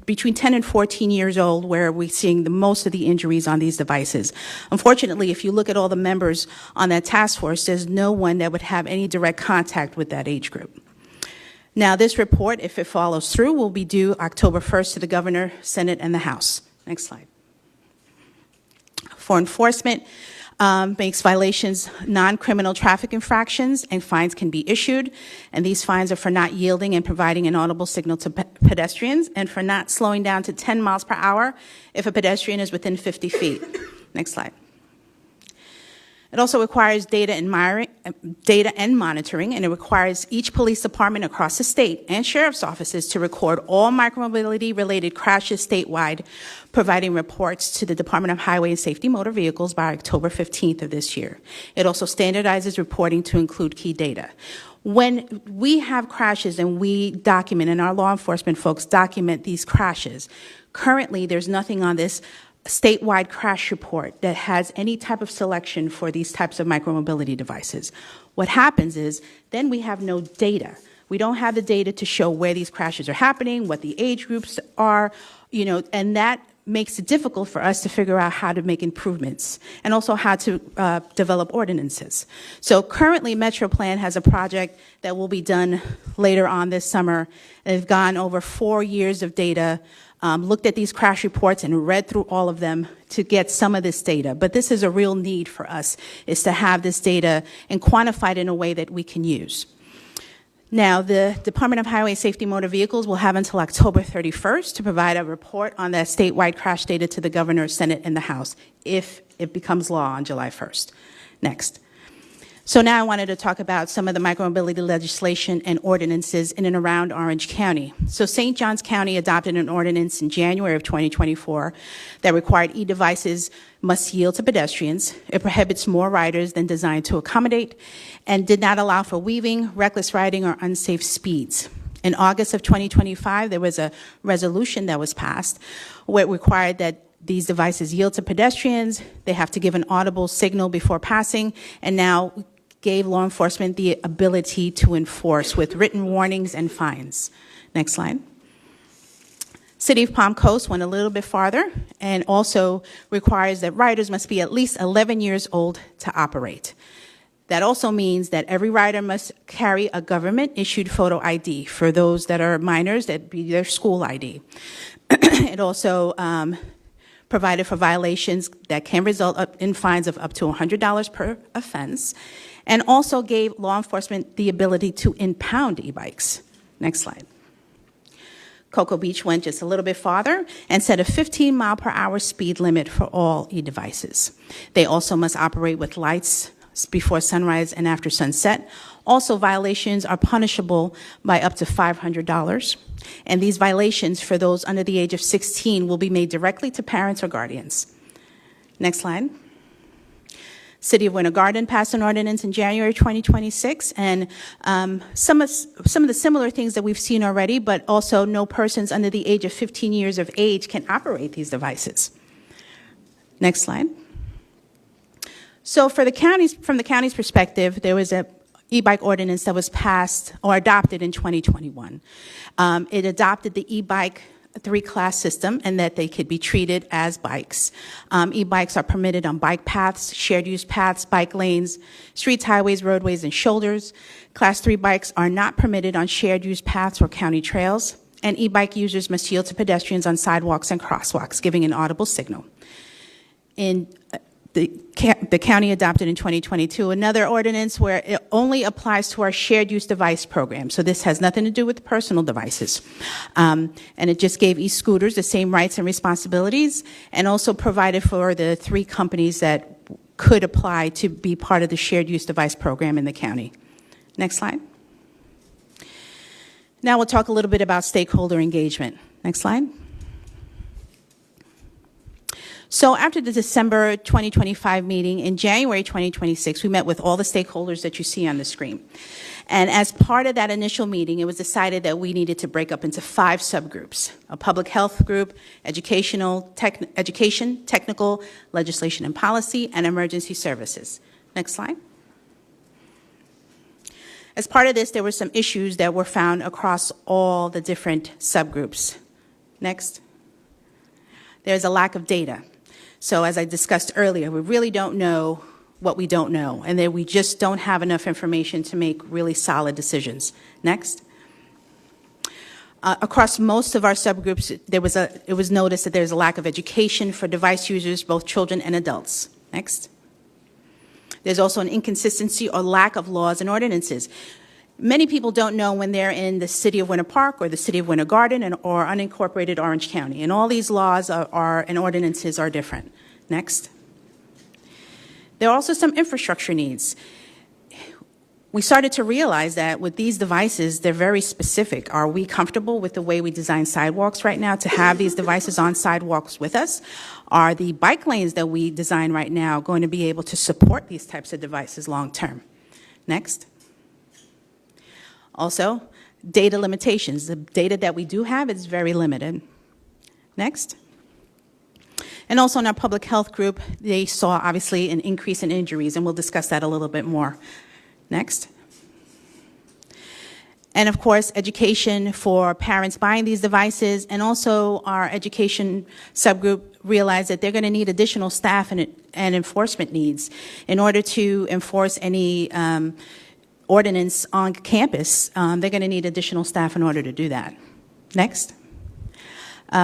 between 10 and 14 years old, where we're seeing the most of the injuries on these devices. Unfortunately, if you look at all the members on that task force, there's no one that would have any direct contact with that age group. Now, this report, if it follows through, will be due October 1st to the Governor, Senate, and the House. Next slide. For enforcement, makes violations non-criminal traffic infractions, and fines can be issued. And these fines are for not yielding and providing an audible signal to pedestrians, and for not slowing down to 10 miles per hour if a pedestrian is within 50 feet. Next slide. It also requires data and monitoring, and it requires each police department across the state and sheriff's offices to record all micromobility-related crashes statewide, providing reports to the Department of Highway and Safety Motor Vehicles by October 15th of this year. It also standardizes reporting to include key data. When we have crashes and we document, and our law enforcement folks document these crashes, currently there's nothing on this statewide crash report that has any type of selection for these types of micromobility devices. What happens is then we have no data. We don't have the data to show where these crashes are happening, what the age groups are, and that makes it difficult for us to figure out how to make improvements and also how to develop ordinances. So currently Metro Plan has a project that will be done later on this summer. They've gone over 4 years of data, looked at these crash reports and read through all of them to get some of this data. But this is a real need for us, is to have this data and quantify it in a way that we can use. Now, the Department of Highway Safety Motor Vehicles will have until October 31st to provide a report on that statewide crash data to the Governor, Senate, and the House if it becomes law on July 1st. Next. So now I wanted to talk about some of the micromobility legislation and ordinances in and around Orange County. So St. Johns County adopted an ordinance in January of 2024 that required e-devices must yield to pedestrians. It prohibits more riders than designed to accommodate and did not allow for weaving, reckless riding, or unsafe speeds. In August of 2025, there was a resolution that was passed where it required that these devices yield to pedestrians. They have to give an audible signal before passing, and now gave law enforcement the ability to enforce with written warnings and fines. Next slide. City of Palm Coast went a little bit farther and also requires that riders must be at least 11 years old to operate. That also means that every rider must carry a government-issued photo ID. For those that are minors, that'd be their school ID. It also provided for violations that can result in fines of up to $100 per offense, and also gave law enforcement the ability to impound e-bikes. Next slide. Cocoa Beach went just a little bit farther and set a 15-mile-per-hour speed limit for all e-devices. They also must operate with lights before sunrise and after sunset. Also, violations are punishable by up to $500. And these violations for those under the age of 16 will be made directly to parents or guardians. Next slide. City of Winter Garden passed an ordinance in January 2026, and some of the similar things that we've seen already, but also no persons under the age of 15 years of age can operate these devices. Next slide. So from the county's perspective, there was a e-bike ordinance that was passed or adopted in 2021. It adopted the e-bike three-class system and that they could be treated as bikes. E-bikes are permitted on bike paths, shared-use paths, bike lanes, streets, highways, roadways, and shoulders. Class 3 bikes are not permitted on shared-use paths or county trails, and e-bike users must yield to pedestrians on sidewalks and crosswalks, giving an audible signal. The county adopted in 2022 another ordinance where it only applies to our shared use device program. So this has nothing to do with personal devices. And it just gave e-scooters the same rights and responsibilities, and also provided for the 3 companies that could apply to be part of the shared use device program in the county. Next slide. Now we'll talk a little bit about stakeholder engagement. Next slide. So after the December 2025 meeting, in January 2026, we met with all the stakeholders that you see on the screen. And as part of that initial meeting, it was decided that we needed to break up into 5 subgroups: a public health group, education, technical, legislation and policy, and emergency services. Next slide. As part of this, there were some issues that were found across all the different subgroups. Next. There's a lack of data. So as I discussed earlier, we really don't know what we don't know, and that we just don't have enough information to make really solid decisions. Next. Across most of our subgroups, it was noticed that there's a lack of education for device users, both children and adults. Next. There's also an inconsistency or lack of laws and ordinances. Many people don't know when they're in the city of Winter Park or the city of Winter Garden or unincorporated Orange County. And all these laws and ordinances are different. Next. There are also some infrastructure needs. We started to realize that with these devices, they're very specific. Are we comfortable with the way we design sidewalks right now to have these devices on sidewalks with us? Are the bike lanes that we design right now going to be able to support these types of devices long term? Next. Also, data limitations. The data that we do have is very limited. Next. And also in our public health group, they saw obviously an increase in injuries, and we'll discuss that a little bit more. Next. And of course, education for parents buying these devices, and also our education subgroup realized that they're going to need additional staff and enforcement needs in order to enforce any ordinance on campus. They're going to need additional staff in order to do that. Next.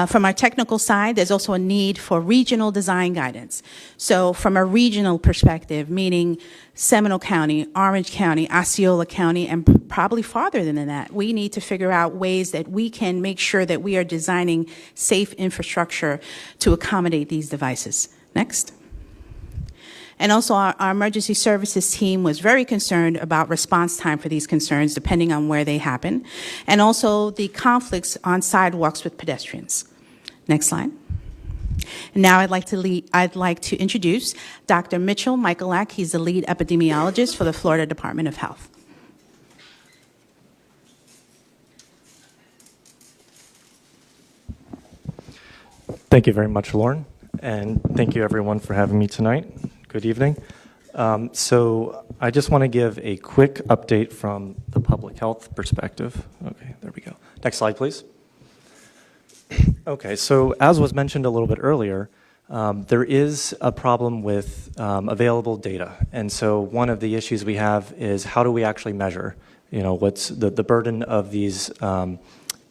From our technical side, there's also a need for regional design guidance. So from a regional perspective, meaning Seminole County, Orange County, Osceola County, and probably farther than that, we need to figure out ways that we can make sure that we are designing safe infrastructure to accommodate these devices. Next. And also our emergency services team was very concerned about response time for these concerns, depending on where they happen, and also the conflicts on sidewalks with pedestrians. Next slide. And now I'd like to introduce Dr. Mitchell Michalak. He's the lead epidemiologist for the Florida Department of Health. Thank you very much, Lauren, and thank you everyone for having me tonight. Good evening. So I just want to give a quick update from the public health perspective. Okay, there we go. Next slide, please. Okay, so as was mentioned a little bit earlier, there is a problem with available data. And so one of the issues we have is how do we actually measure, what's the burden of these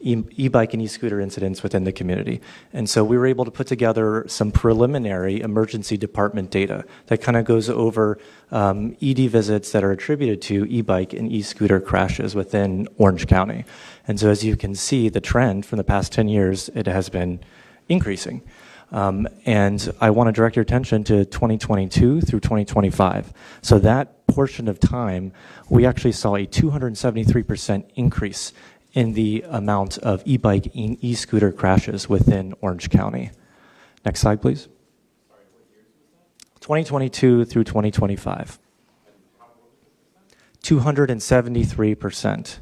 e-bike and e-scooter incidents within the community. And so we were able to put together some preliminary emergency department data that kind of goes over ED visits that are attributed to e-bike and e-scooter crashes within Orange County. And so as you can see, the trend from the past 10 years, it has been increasing. And I want to direct your attention to 2022 through 2025. So that portion of time, we actually saw a 273% increase in the amount of e-bike and e-scooter crashes within Orange County. Next slide, please. 2022 through 2025. 273%.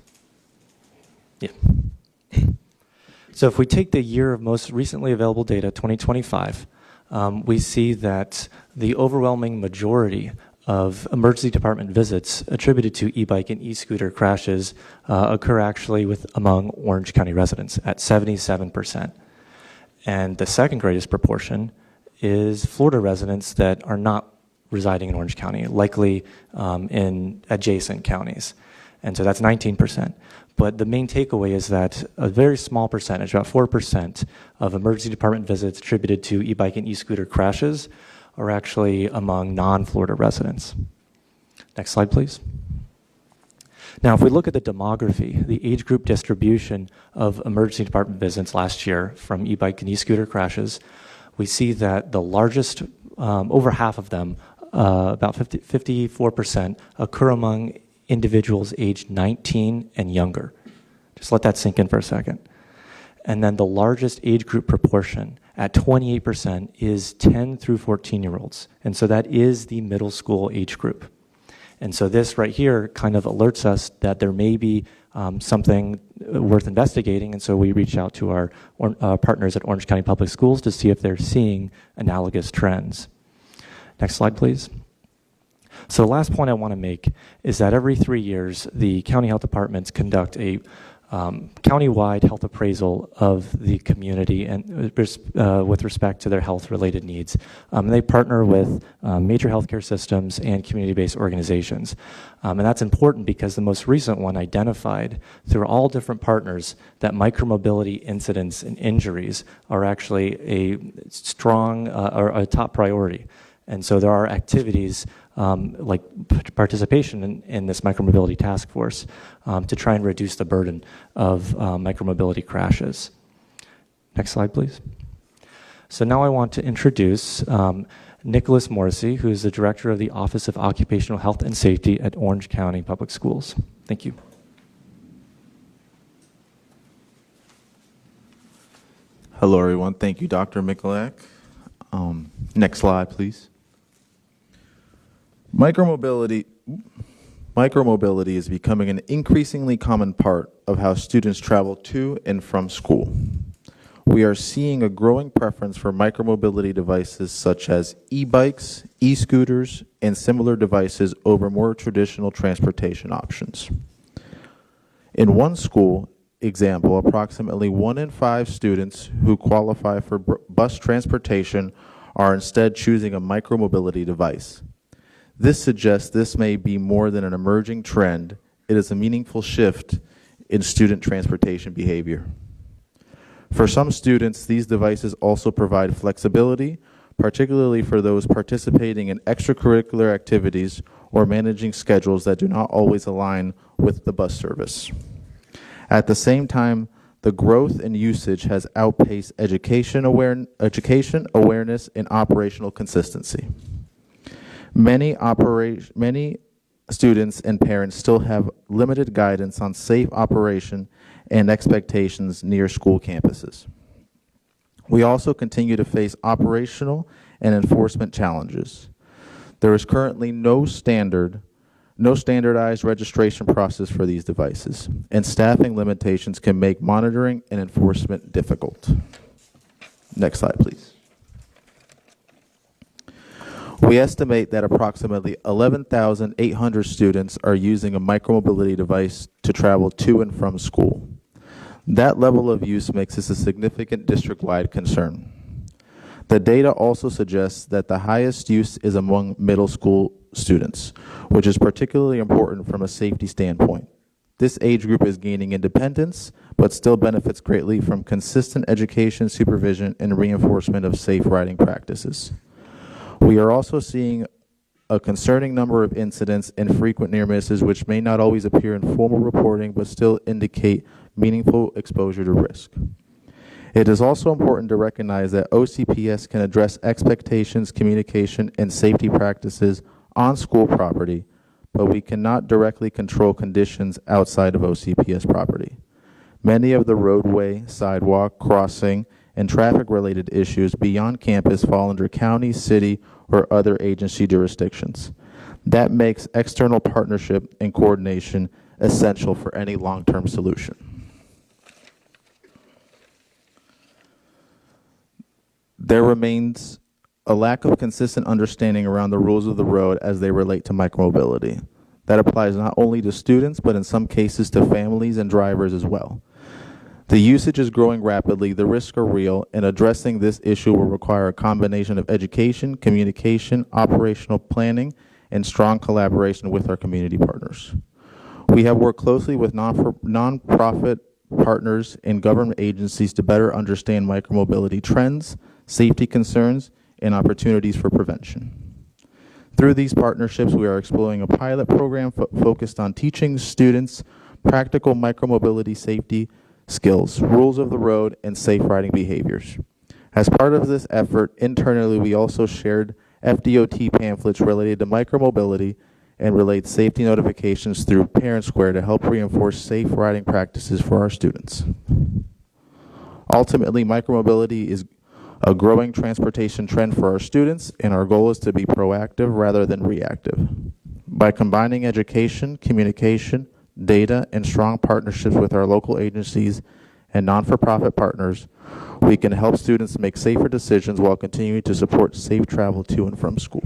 Yeah. So if we take the year of most recently available data, 2025, we see that the overwhelming majority of emergency department visits attributed to e-bike and e-scooter crashes occur actually among Orange County residents at 77%. And the second greatest proportion is Florida residents that are not residing in Orange County, likely in adjacent counties. And so that's 19%. But the main takeaway is that a very small percentage, about 4% of emergency department visits attributed to e-bike and e-scooter crashes are actually among non-Florida residents. Next slide, please. Now, if we look at the demography, the age group distribution of emergency department visits last year from e-bike and e-scooter crashes, we see that the largest, over half of them, about 54%, occur among individuals aged 19 and younger. Just let that sink in for a second. And then the largest age group proportion at 28% is 10 through 14-year-olds. And so that is the middle school age group. And so this right here kind of alerts us that there may be something worth investigating. And so we reach out to our partners at Orange County Public Schools to see if they're seeing analogous trends. Next slide, please. So the last point I want to make is that every 3 years, the county health departments conduct a county-wide health appraisal of the community and with respect to their health-related needs. They partner with major healthcare systems and community-based organizations. And that's important because the most recent one identified through all different partners that micromobility incidents and injuries are actually a strong or a top priority. And so there are activities like participation in this micromobility task force to try and reduce the burden of micromobility crashes. Next slide, please. So now I want to introduce Nicholas Morrissey, who is the Director of the Office of Occupational Health and Safety at Orange County Public Schools. Thank you. Hello, everyone. Thank you, Dr. Mikulak. Next slide, please. Micromobility is becoming an increasingly common part of how students travel to and from school. We are seeing a growing preference for micromobility devices such as e-bikes, e-scooters, and similar devices over more traditional transportation options. In one school example, approximately 1 in 5 students who qualify for bus transportation are instead choosing a micromobility device. This suggests this may be more than an emerging trend. It is a meaningful shift in student transportation behavior. For some students, these devices also provide flexibility, particularly for those participating in extracurricular activities or managing schedules that do not always align with the bus service. At the same time, the growth in usage has outpaced education awareness, and operational consistency. Many students and parents still have limited guidance on safe operation and expectations near school campuses. We also continue to face operational and enforcement challenges. There is currently no standardized registration process for these devices, and staffing limitations can make monitoring and enforcement difficult. Next slide, please. We estimate that approximately 11,800 students are using a micromobility device to travel to and from school. That level of use makes this a significant district-wide concern. The data also suggests that the highest use is among middle school students, which is particularly important from a safety standpoint. This age group is gaining independence, but still benefits greatly from consistent education, supervision, and reinforcement of safe riding practices. We are also seeing a concerning number of incidents and frequent near misses, which may not always appear in formal reporting, but still indicate meaningful exposure to risk. It is also important to recognize that OCPS can address expectations, communication, and safety practices on school property, but we cannot directly control conditions outside of OCPS property. Many of the roadway, sidewalk, crossing, and traffic-related issues beyond campus fall under county, city, or other agency jurisdictions. That makes external partnership and coordination essential for any long-term solution. There remains a lack of consistent understanding around the rules of the road as they relate to micromobility. That applies not only to students, but in some cases to families and drivers as well. The usage is growing rapidly, the risks are real, and addressing this issue will require a combination of education, communication, operational planning, and strong collaboration with our community partners. We have worked closely with nonprofit partners and government agencies to better understand micromobility trends, safety concerns, and opportunities for prevention. Through these partnerships, we are exploring a pilot program focused on teaching students practical micromobility safety skills, rules of the road, and safe riding behaviors. As part of this effort, internally, we also shared FDOT pamphlets related to micromobility and relate safety notifications through Parent Square to help reinforce safe riding practices for our students. Ultimately, micromobility is a growing transportation trend for our students, and our goal is to be proactive rather than reactive. By combining education, communication, data, and strong partnerships with our local agencies and non-for-profit partners, we can help students make safer decisions while continuing to support safe travel to and from school.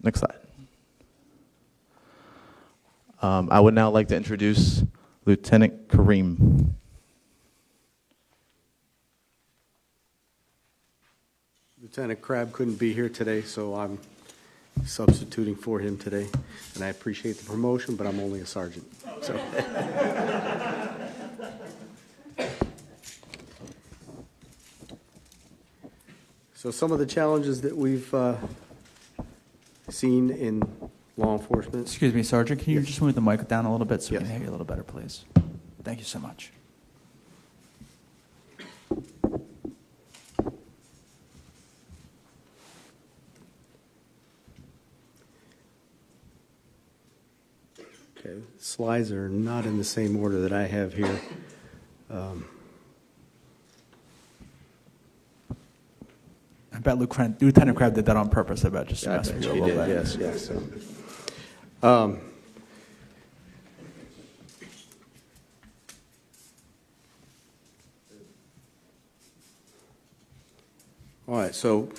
Next slide. I would now like to introduce Lieutenant Kareem. Lieutenant Crabb couldn't be here today, so I'm substituting for him today. And I appreciate the promotion, but I'm only a sergeant. So some of the challenges that we've seen in law enforcement. Excuse me, Sergeant, can you Yes. just move the mic down a little bit so we Yes. can hear you a little better, please? Thank you so much. Okay, slides are not in the same order that I have here. I bet Lieutenant Crabb did that on purpose, I bet, just to mess with you a little bit. Yes, yes. All right, so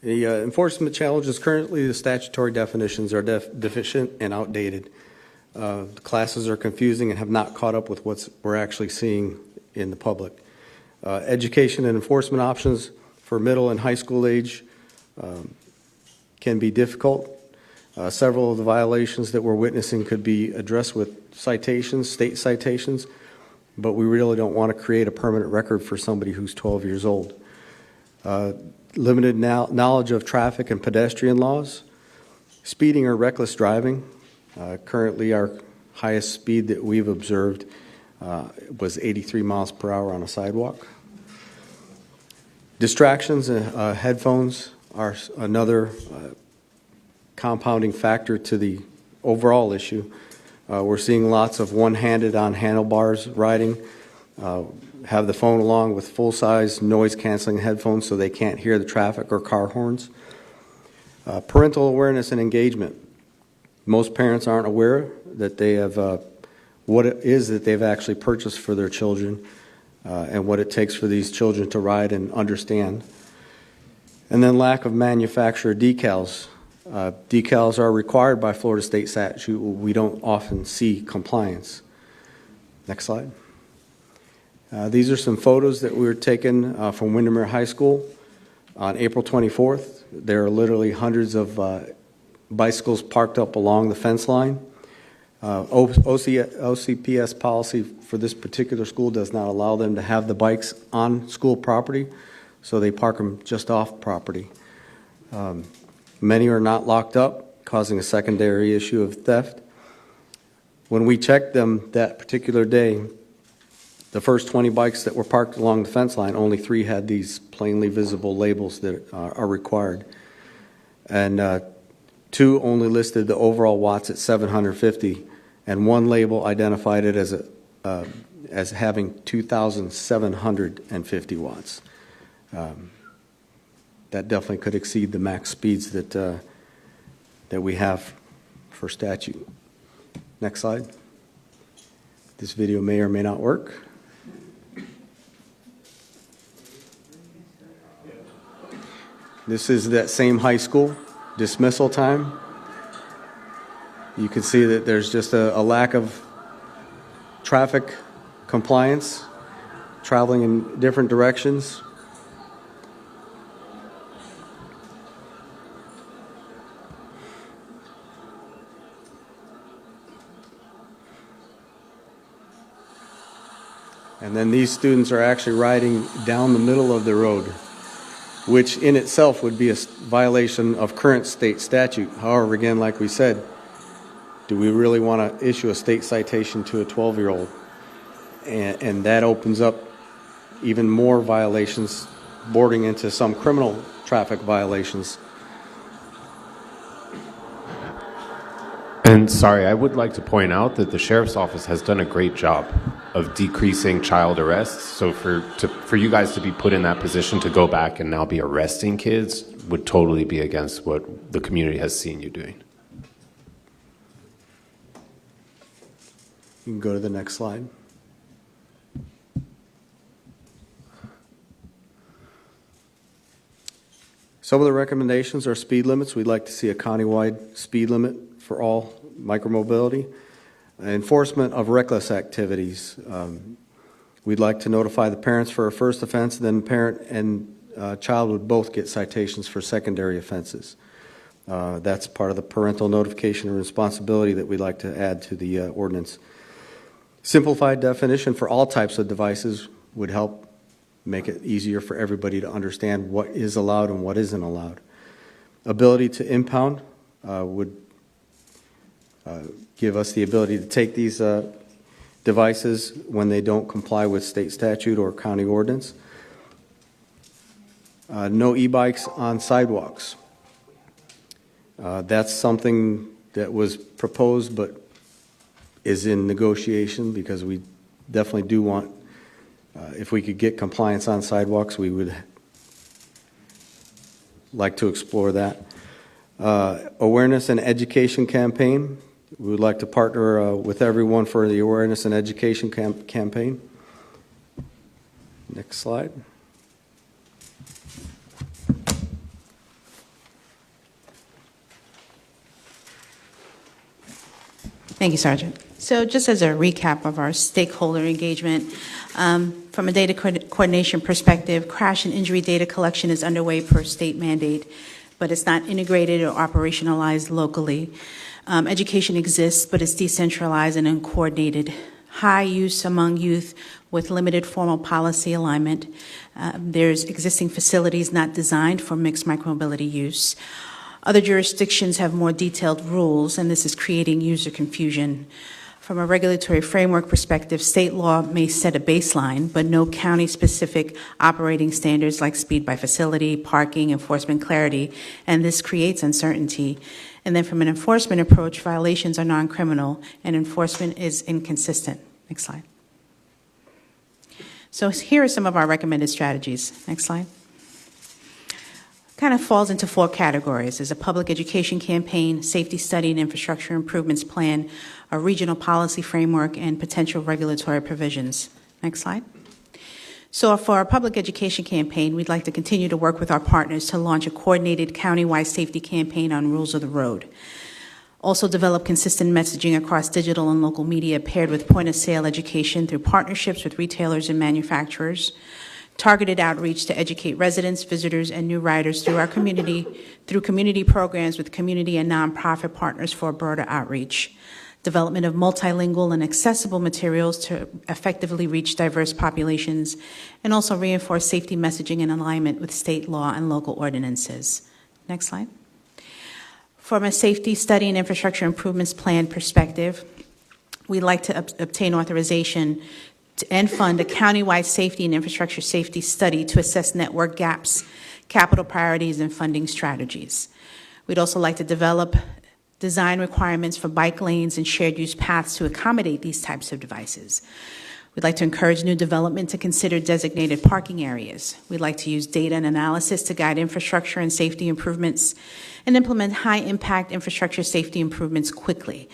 the enforcement challenges currently, the statutory definitions are deficient and outdated. The classes are confusing and have not caught up with what we're actually seeing in the public. Education and enforcement options for middle and high school age can be difficult. Several of the violations that we're witnessing could be addressed with citations, state citations, but we really don't want to create a permanent record for somebody who's 12 years old. Limited knowledge of traffic and pedestrian laws, speeding or reckless driving. Currently, our highest speed that we've observed was 83 miles per hour on a sidewalk. Distractions, headphones are another compounding factor to the overall issue. We're seeing lots of one-handed on handlebars riding, have the phone along with full-size noise-canceling headphones so they can't hear the traffic or car horns. Parental awareness and engagement. Most parents aren't aware that they have what it is that they've actually purchased for their children. and what it takes for these children to ride and understand. And then lack of manufacturer decals. Decals are required by Florida state statute. We don't often see compliance. Next slide. These are some photos that we were taken from Windermere High School on April 24th. There are literally hundreds of bicycles parked up along the fence line. OCPS policy for this particular school does not allow them to have the bikes on school property, so they park them just off property. Many are not locked up, causing a secondary issue of theft. When we checked them that particular day, the first 20 bikes that were parked along the fence line, only 3 had these plainly visible labels that are required. And 2 only listed the overall watts at 750, and 1 label identified it as having 2,750 watts. That definitely could exceed the max speeds that we have for statute. Next slide. This video may or may not work. This is that same high school dismissal time. You can see that there's just a lack of traffic compliance, traveling in different directions. And then these students are actually riding down the middle of the road, which in itself would be a violation of current state statute. However, again, like we said, do we really want to issue a state citation to a 12-year-old? And that opens up even more violations, bordering into some criminal traffic violations. And sorry, I would like to point out that the Sheriff's Office has done a great job of decreasing child arrests. So for you guys to be put in that position to go back and now be arresting kids would totally be against what the community has seen you doing. You can go to the next slide. Some of the recommendations are speed limits. We'd like to see a countywide speed limit for all micromobility. Enforcement of reckless activities. We'd like to notify the parents for a first offense, then parent and child would both get citations for secondary offenses. That's part of the parental notification and responsibility that we'd like to add to the ordinance. Simplified definition for all types of devices would help make it easier for everybody to understand what is allowed and what isn't allowed. Ability to impound would give us the ability to take these devices when they don't comply with state statute or county ordinance. No e-bikes on sidewalks. That's something that was proposed but is in negotiation, because we definitely do want, if we could get compliance on sidewalks, we would like to explore that. Awareness and education campaign. We would like to partner with everyone for the awareness and education campaign. Next slide. Thank you, Sergeant. So just as a recap of our stakeholder engagement, from a data coordination perspective, crash and injury data collection is underway per state mandate, but it's not integrated or operationalized locally. Education exists, but it's decentralized and uncoordinated. High use among youth with limited formal policy alignment. There's existing facilities not designed for mixed micromobility use. Other jurisdictions have more detailed rules, and this is creating user confusion. From a regulatory framework perspective, state law may set a baseline, but no county-specific operating standards like speed by facility, parking, enforcement clarity, and this creates uncertainty. And then from an enforcement approach, violations are non-criminal, and enforcement is inconsistent. Next slide. So here are some of our recommended strategies. Next slide. Kind of falls into 4 categories. There's a public education campaign, safety study and infrastructure improvements plan, a regional policy framework, and potential regulatory provisions. Next slide. So for our public education campaign, we'd like to continue to work with our partners to launch a coordinated countywide safety campaign on rules of the road. Also develop consistent messaging across digital and local media paired with point-of-sale education through partnerships with retailers and manufacturers. Targeted outreach to educate residents, visitors, and new riders through our community, through community programs with community and nonprofit partners for broader outreach. Development of multilingual and accessible materials to effectively reach diverse populations, and also reinforce safety messaging in alignment with state law and local ordinances. Next slide. From a safety study and infrastructure improvements plan perspective, we'd like to obtain authorization and fund a countywide safety and infrastructure safety study to assess network gaps, capital priorities, and funding strategies. We'd also like to develop design requirements for bike lanes and shared use paths to accommodate these types of devices. We'd like to encourage new development to consider designated parking areas. We'd like to use data and analysis to guide infrastructure and safety improvements and implement high-impact infrastructure safety improvements quickly.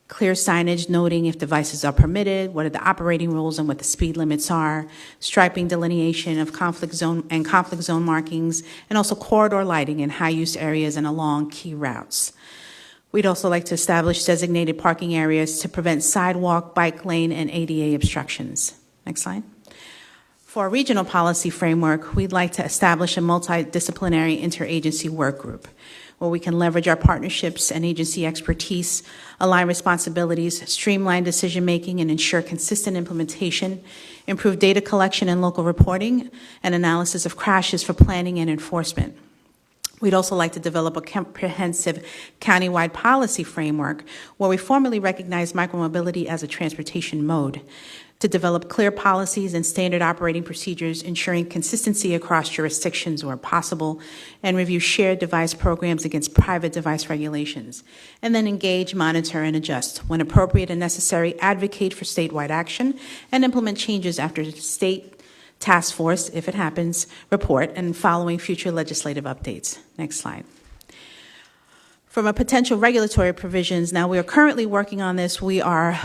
Clear signage noting if devices are permitted, what are the operating rules and what the speed limits are, striping delineation of conflict zone markings, and also corridor lighting in high-use areas and along key routes. We'd also like to establish designated parking areas to prevent sidewalk, bike lane, and ADA obstructions. Next slide. For our regional policy framework, we'd like to establish a multidisciplinary interagency work group where we can leverage our partnerships and agency expertise, align responsibilities, streamline decision-making, and ensure consistent implementation, improve data collection and local reporting, and analysis of crashes for planning and enforcement. We'd also like to develop a comprehensive countywide policy framework where we formally recognize micromobility as a transportation mode, to develop clear policies and standard operating procedures, ensuring consistency across jurisdictions where possible, and review shared device programs against private device regulations, and then engage, monitor, and adjust. When appropriate and necessary, advocate for statewide action and implement changes after state task force, if it happens, report, and following future legislative updates. Next slide. From a potential regulatory provisions, now we are currently working on this. We are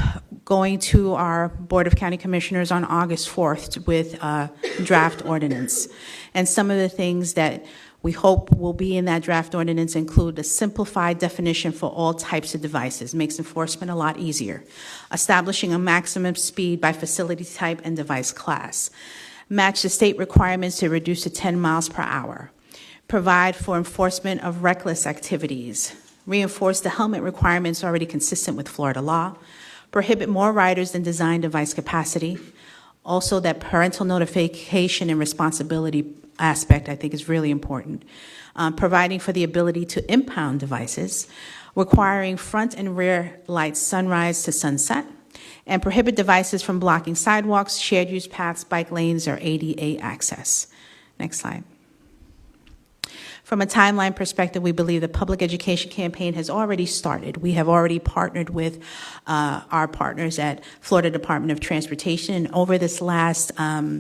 going to our Board of County Commissioners on August 4th with a draft ordinance. And some of the things that we hope will be in that draft ordinance include a simplified definition for all types of devices, makes enforcement a lot easier. Establishing a maximum speed by facility type and device class. Match the state requirements to reduce to 10 miles per hour. Provide for enforcement of reckless activities. Reinforce the helmet requirements already consistent with Florida law. Prohibit more riders than design device capacity. Also, that parental notification and responsibility aspect I think is really important. Providing for the ability to impound devices. Requiring front and rear lights sunrise to sunset. And prohibit devices from blocking sidewalks, shared use paths, bike lanes, or ADA access. Next slide. From a timeline perspective, we believe the public education campaign has already started. We have already partnered with our partners at Florida Department of Transportation. And over this last, at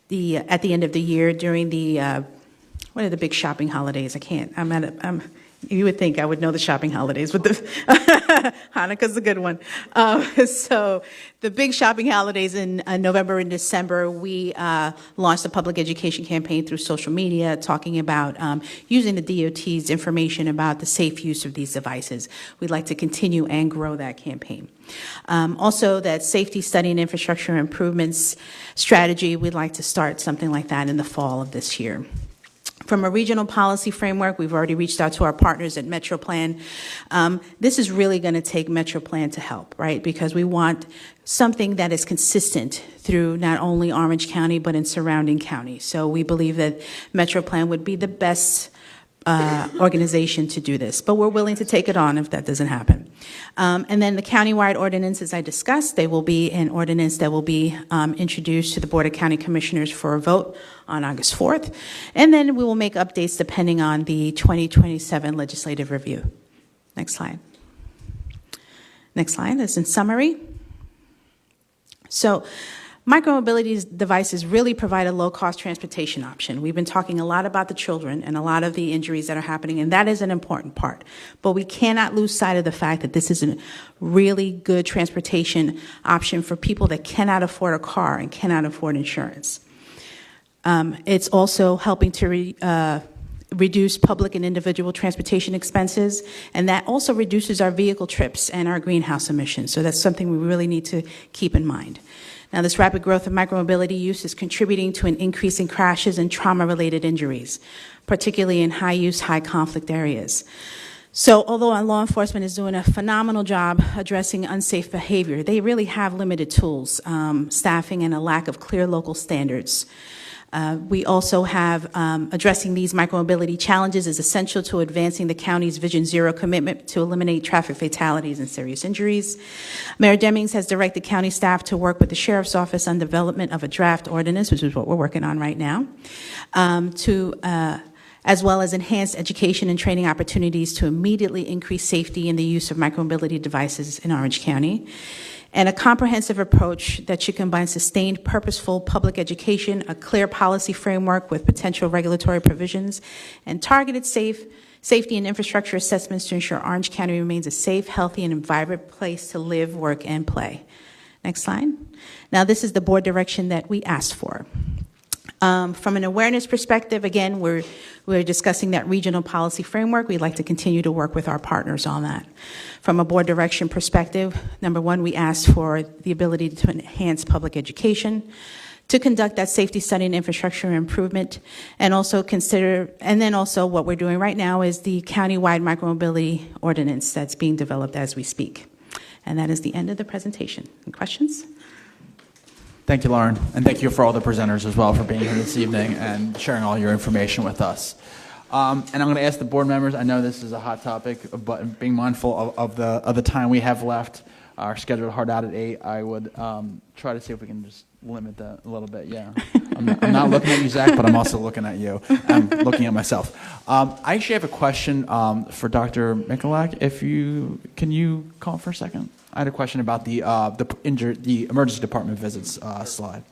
the end of the year, during the, what are the big shopping holidays? You would think I would know the shopping holidays, but Hanukkah's a good one. So the big shopping holidays in November and December, we launched a public education campaign through social media talking about using the DOT's information about the safe use of these devices. We'd like to continue and grow that campaign. Also, that safety study and infrastructure improvements strategy, we'd like to start something like that in the fall of this year. From a regional policy framework, we've already reached out to our partners at MetroPlan. This is really going to take MetroPlan to help, right? Because we want something that is consistent through not only Orange County, but in surrounding counties. So we believe that MetroPlan would be the best organization to do this, but we're willing to take it on if that doesn't happen. And then the countywide ordinance, as I discussed, they will be an ordinance that will be introduced to the Board of County Commissioners for a vote on August 4th. And then we will make updates depending on the 2027 legislative review. Next slide. Next slide is in summary. So Micromobility devices really provide a low-cost transportation option. We've been talking a lot about the children and a lot of the injuries that are happening, and that is an important part. But we cannot lose sight of the fact that this is a really good transportation option for people that cannot afford a car and cannot afford insurance. It's also helping to reduce public and individual transportation expenses, and that also reduces our vehicle trips and our greenhouse emissions. So that's something we really need to keep in mind. Now, this rapid growth of micromobility use is contributing to an increase in crashes and trauma-related injuries, particularly in high-use, high-conflict areas. So although our law enforcement is doing a phenomenal job addressing unsafe behavior, they really have limited tools, staffing, and a lack of clear local standards. We also have addressing these micromobility challenges is essential to advancing the county's Vision Zero commitment to eliminate traffic fatalities and serious injuries. Mayor Demings has directed county staff to work with the Sheriff's Office on development of a draft ordinance, which is what we're working on right now, as well as enhanced education and training opportunities to immediately increase safety in the use of micromobility devices in Orange County, and a comprehensive approach that should combine sustained, purposeful public education, a clear policy framework with potential regulatory provisions, and targeted safety and infrastructure assessments to ensure Orange County remains a safe, healthy, and vibrant place to live, work, and play. Next slide. Now, this is the board direction that we asked for. From an awareness perspective, again, we're discussing that regional policy framework. We'd like to continue to work with our partners on that. From a board direction perspective, number one, we asked for the ability to enhance public education, to conduct that safety study and infrastructure improvement, and also what we're doing right now is the countywide micromobility ordinance that's being developed as we speak. And that is the end of the presentation. Any questions? Thank you, Lauren, and thank you for all the presenters as well for being here this evening and sharing all your information with us. And I'm going to ask the board members, I know this is a hot topic, but being mindful of the time we have left, our scheduled hard out at 8, I would try to see if we can just limit that a little bit, yeah. I'm not looking at you, Zach, but I'm also looking at you. I'm looking at myself. I actually have a question for Dr. Michalak. Can you call for a second? I had a question about the emergency department visits slide.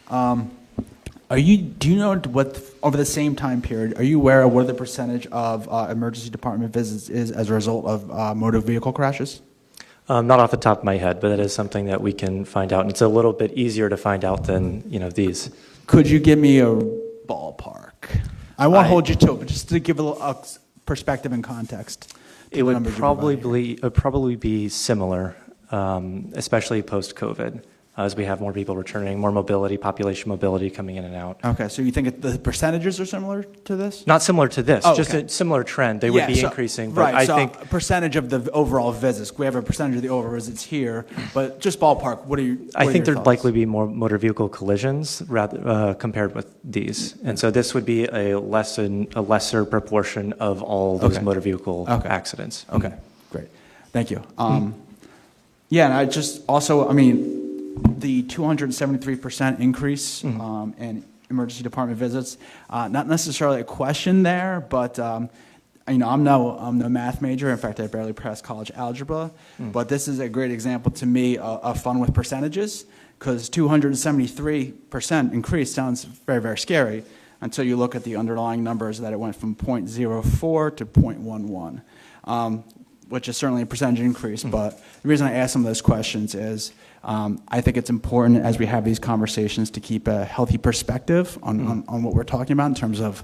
Do you know what, over the same time period, are you aware of what the percentage of emergency department visits is as a result of motor vehicle crashes? Not off the top of my head, but it is something that we can find out. And it's a little bit easier to find out than these. Could you give me a ballpark? I won't hold you to it, but just to give a perspective and context. It would probably be similar, especially post-COVID, as we have more people returning, more mobility, population mobility coming in and out. Okay, so you think the percentages are similar to this? Not similar to this, Oh, just okay. a similar trend. They would be increasing, but right, I so think a percentage of the overall visits. We have a percentage of the overall visits here, but just ballpark. I think there'd likely be more motor vehicle collisions rather compared with these, and so this would be a lesser proportion of all those motor vehicle accidents. Okay, great, thank you. Yeah, and I just also, the 273% increase in emergency department visits, not necessarily a question there, but I'm no math major. In fact, I barely passed college algebra, but this is a great example to me of fun with percentages, because 273% increase sounds very, very scary until you look at the underlying numbers that it went from 0.04 to 0.11. Which is certainly a percentage increase, but the reason I ask some of those questions is I think it's important as we have these conversations to keep a healthy perspective on what we're talking about in terms of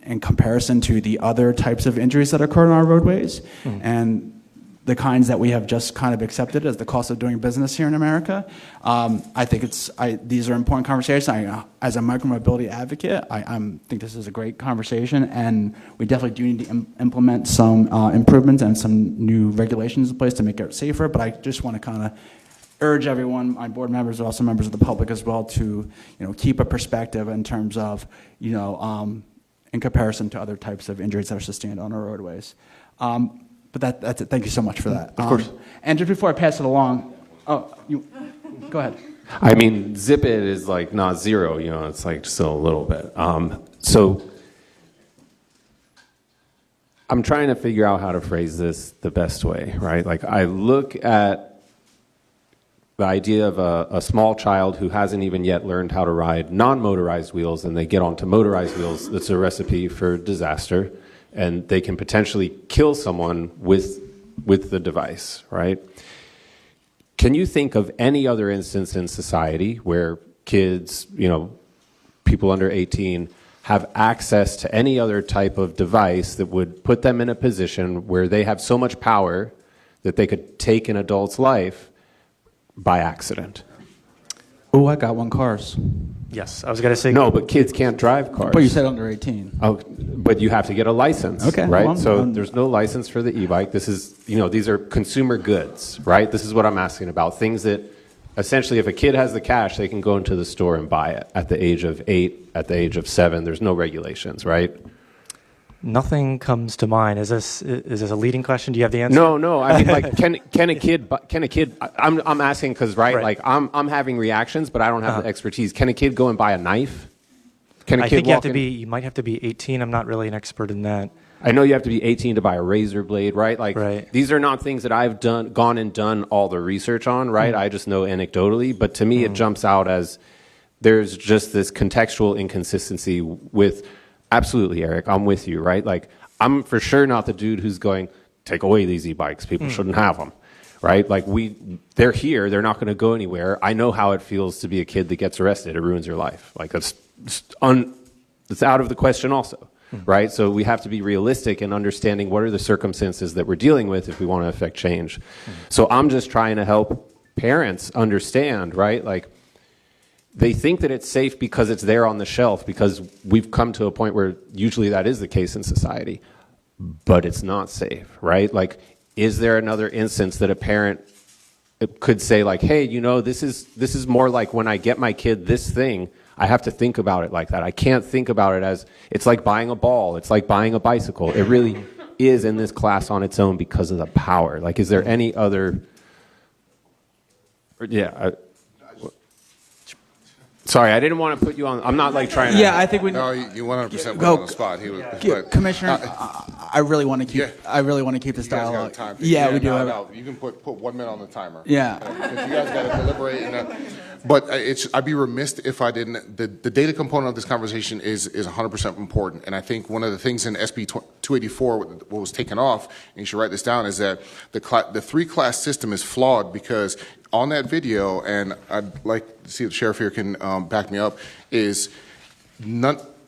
in comparison to the other types of injuries that occur on our roadways and the kinds that we have just kind of accepted as the cost of doing business here in America. I think these are important conversations. As a micromobility advocate, I think this is a great conversation, and we definitely do need to implement some improvements and some new regulations in place to make it safer, but I just want to kind of urge everyone, my board members, but also members of the public as well, to keep a perspective in terms of, in comparison to other types of injuries that are sustained on our roadways. But that's it. Thank you so much for that. Of course. And just before I pass it along, go ahead. Zip it is like not zero, it's like still a little bit. So I'm trying to figure out how to phrase this the best way, right? Like I look at the idea of a small child who hasn't even yet learned how to ride non-motorized wheels and they get onto motorized wheels, that's a recipe for disaster, and they can potentially kill someone with the device, right? Can you think of any other instance in society where kids, people under 18 have access to any other type of device that would put them in a position where they have so much power that they could take an adult's life by accident? Oh, I got one, cars. Yes, I was going to say. No, but kids can't drive cars. But you said under 18. Oh, but you have to get a license, Okay, right? well, So there's no license for the e-bike. This is, these are consumer goods, right? This is what I'm asking about. Things that, essentially, if a kid has the cash, they can go into the store and buy it at the age of 8, at the age of 7. There's no regulations, right? Nothing comes to mind. Is this a leading question? Do you have the answer? No. I mean, like, can a kid? I'm asking because, right, like, I'm having reactions, but I don't have the expertise. Can a kid go and buy a knife? Can a I kid think walk you might have to be 18. I'm not really an expert in that. I know you have to be 18 to buy a razor blade, right? Like, these are not things that I've gone and done all the research on, right? I just know anecdotally, but to me, it jumps out as there's just this contextual inconsistency with. Absolutely, Eric, I'm with you, right? Like, I'm for sure not the dude who's going, take away these e-bikes. People shouldn't have them, right? Like, they're here. They're not going to go anywhere. I know how it feels to be a kid that gets arrested. It ruins your life. Like, that's out of the question also, right? So we have to be realistic in understanding what are the circumstances that we're dealing with if we want to affect change. So I'm just trying to help parents understand, right? Like, they think that it's safe because it's there on the shelf, because we've come to a point where usually that is the case in society, but it's not safe, right? Like, is there another instance that a parent could say, like, hey, this is more like when I get my kid this thing, I have to think about it like that. I can't think about it as it's like buying a ball. It's like buying a bicycle. It really is in this class on its own because of the power. Like, is there any other? Sorry, I didn't want to put you on. I'm not like trying to. Yeah, I think we. No, you 100% put Go. on the spot. He was, Commissioner, I really want to keep. I really want to keep this you guys dialogue. got time. Yeah, we do. No, you can put 1 minute on the timer. Yeah. Because you guys got to deliberate. But I'd be remiss if I didn't. The data component of this conversation is 100% important. And I think one of the things in SB 284, what was taken off, and you should write this down, is that the 3-class system is flawed because on that video, and I'd like to see if the sheriff here can back me up, is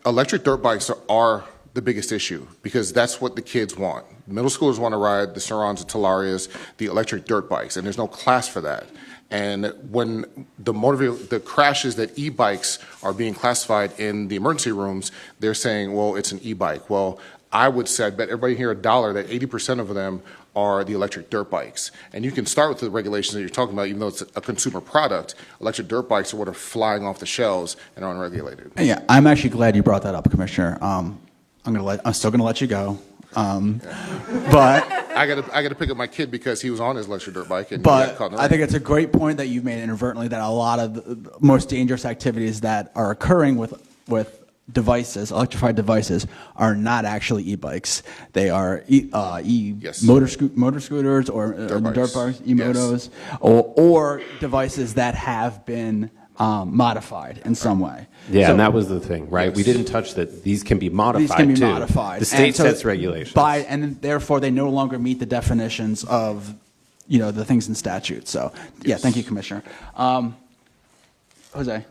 electric dirt bikes are the biggest issue because that's what the kids want. Middle schoolers want to ride the Surons, the Talarias, the electric dirt bikes, and there's no class for that. And when the crashes that e-bikes are being classified in the emergency rooms, they're saying, well, it's an e-bike. Well, I would say, I'd bet everybody here $1 that 80% of them are the electric dirt bikes. And you can start with the regulations that you're talking about, even though it's a consumer product. Electric dirt bikes are what are flying off the shelves and are unregulated. Yeah, I'm actually glad you brought that up, Commissioner. I'm still gonna let you go. But I gotta pick up my kid because he was on his electric dirt bike. And but I think it's a great point that you've made inadvertently that a lot of the most dangerous activities that are occurring with devices, electrified devices, are not actually e-bikes. They are motor scooters or dirt bikes, e-motos, or devices that have been modified in some way. Yeah, and that was the thing, right? Yes. We didn't touch that. These can be modified. These can be too. modified. The state sets regulations. And therefore they no longer meet the definitions of, the things in statute. So, yeah, thank you, Commissioner. Jose.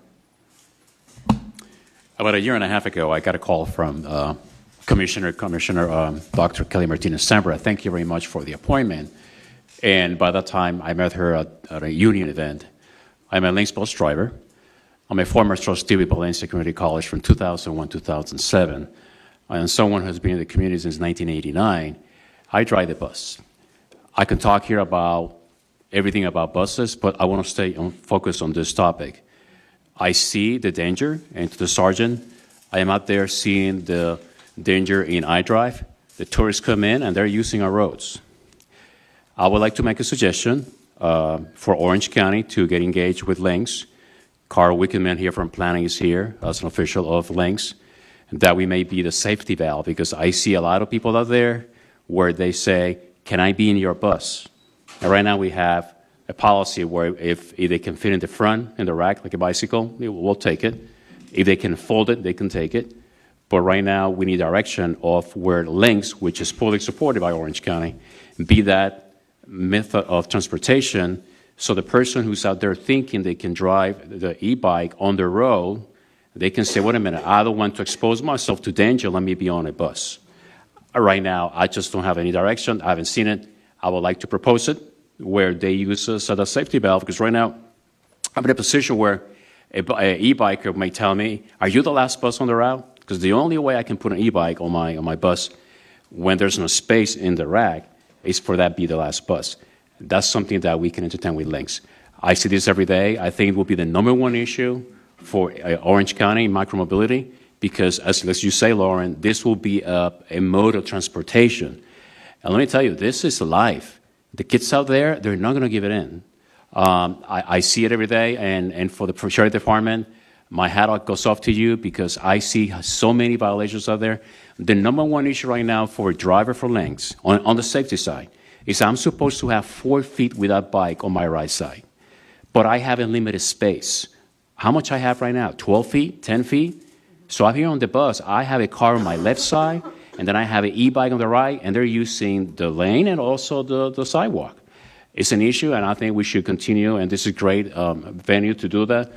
About a year and a half ago, I got a call from Commissioner Dr. Kelly Martinez-Sambra. Thank you very much for the appointment. And by that time, I met her at a union event. I'm a Lynx bus driver. I'm a former trustee with Valencia Community College from 2001 2007. And someone who has been in the community since 1989. I drive the bus. I can talk here about everything about buses, but I want to stay focused on this topic. I see the danger, and to the sergeant, I am out there seeing the danger in iDrive. The tourists come in, and they're using our roads. I would like to make a suggestion for Orange County to get engaged with Lynx. Carl Wickenman here from Planning is here as an official of Lynx, and that we may be the safety valve, because I see a lot of people out there where they say, can I be in your bus? And right now we have a policy where if they can fit in the front, in the rack, like a bicycle, we'll take it. If they can fold it, they can take it. But right now, we need direction of where links, which is fully supported by Orange County, be that method of transportation, so the person who's out there thinking they can drive the e-bike on the road, they can say, wait a minute, I don't want to expose myself to danger, let me be on a bus. Right now, I just don't have any direction. I haven't seen it. I would like to propose it where they use us as a safety valve, because right now, I'm in a position where an e-biker may tell me, are you the last bus on the route? Because the only way I can put an e-bike on my bus when there's no space in the rack is for that be the last bus. That's something that we can entertain with links. I see this every day. I think it will be the #1 issue for Orange County micromobility, because as you say, Lauren, this will be a mode of transportation. And let me tell you, this is life. The kids out there, they're not going to give it in. I see it every day, and for the Sheriff Department, my hat goes off to you, because I see so many violations out there. The #1 issue right now for a driver for links, on the safety side, is I'm supposed to have 4 feet with that bike on my right side, but I have a limited space. How much I have right now? 12 feet, 10 feet? So I'm here on the bus, I have a car on my left side, and then I have an e-bike on the right, and they're using the lane and also the sidewalk. It's an issue, and I think we should continue, and this is a great venue to do that.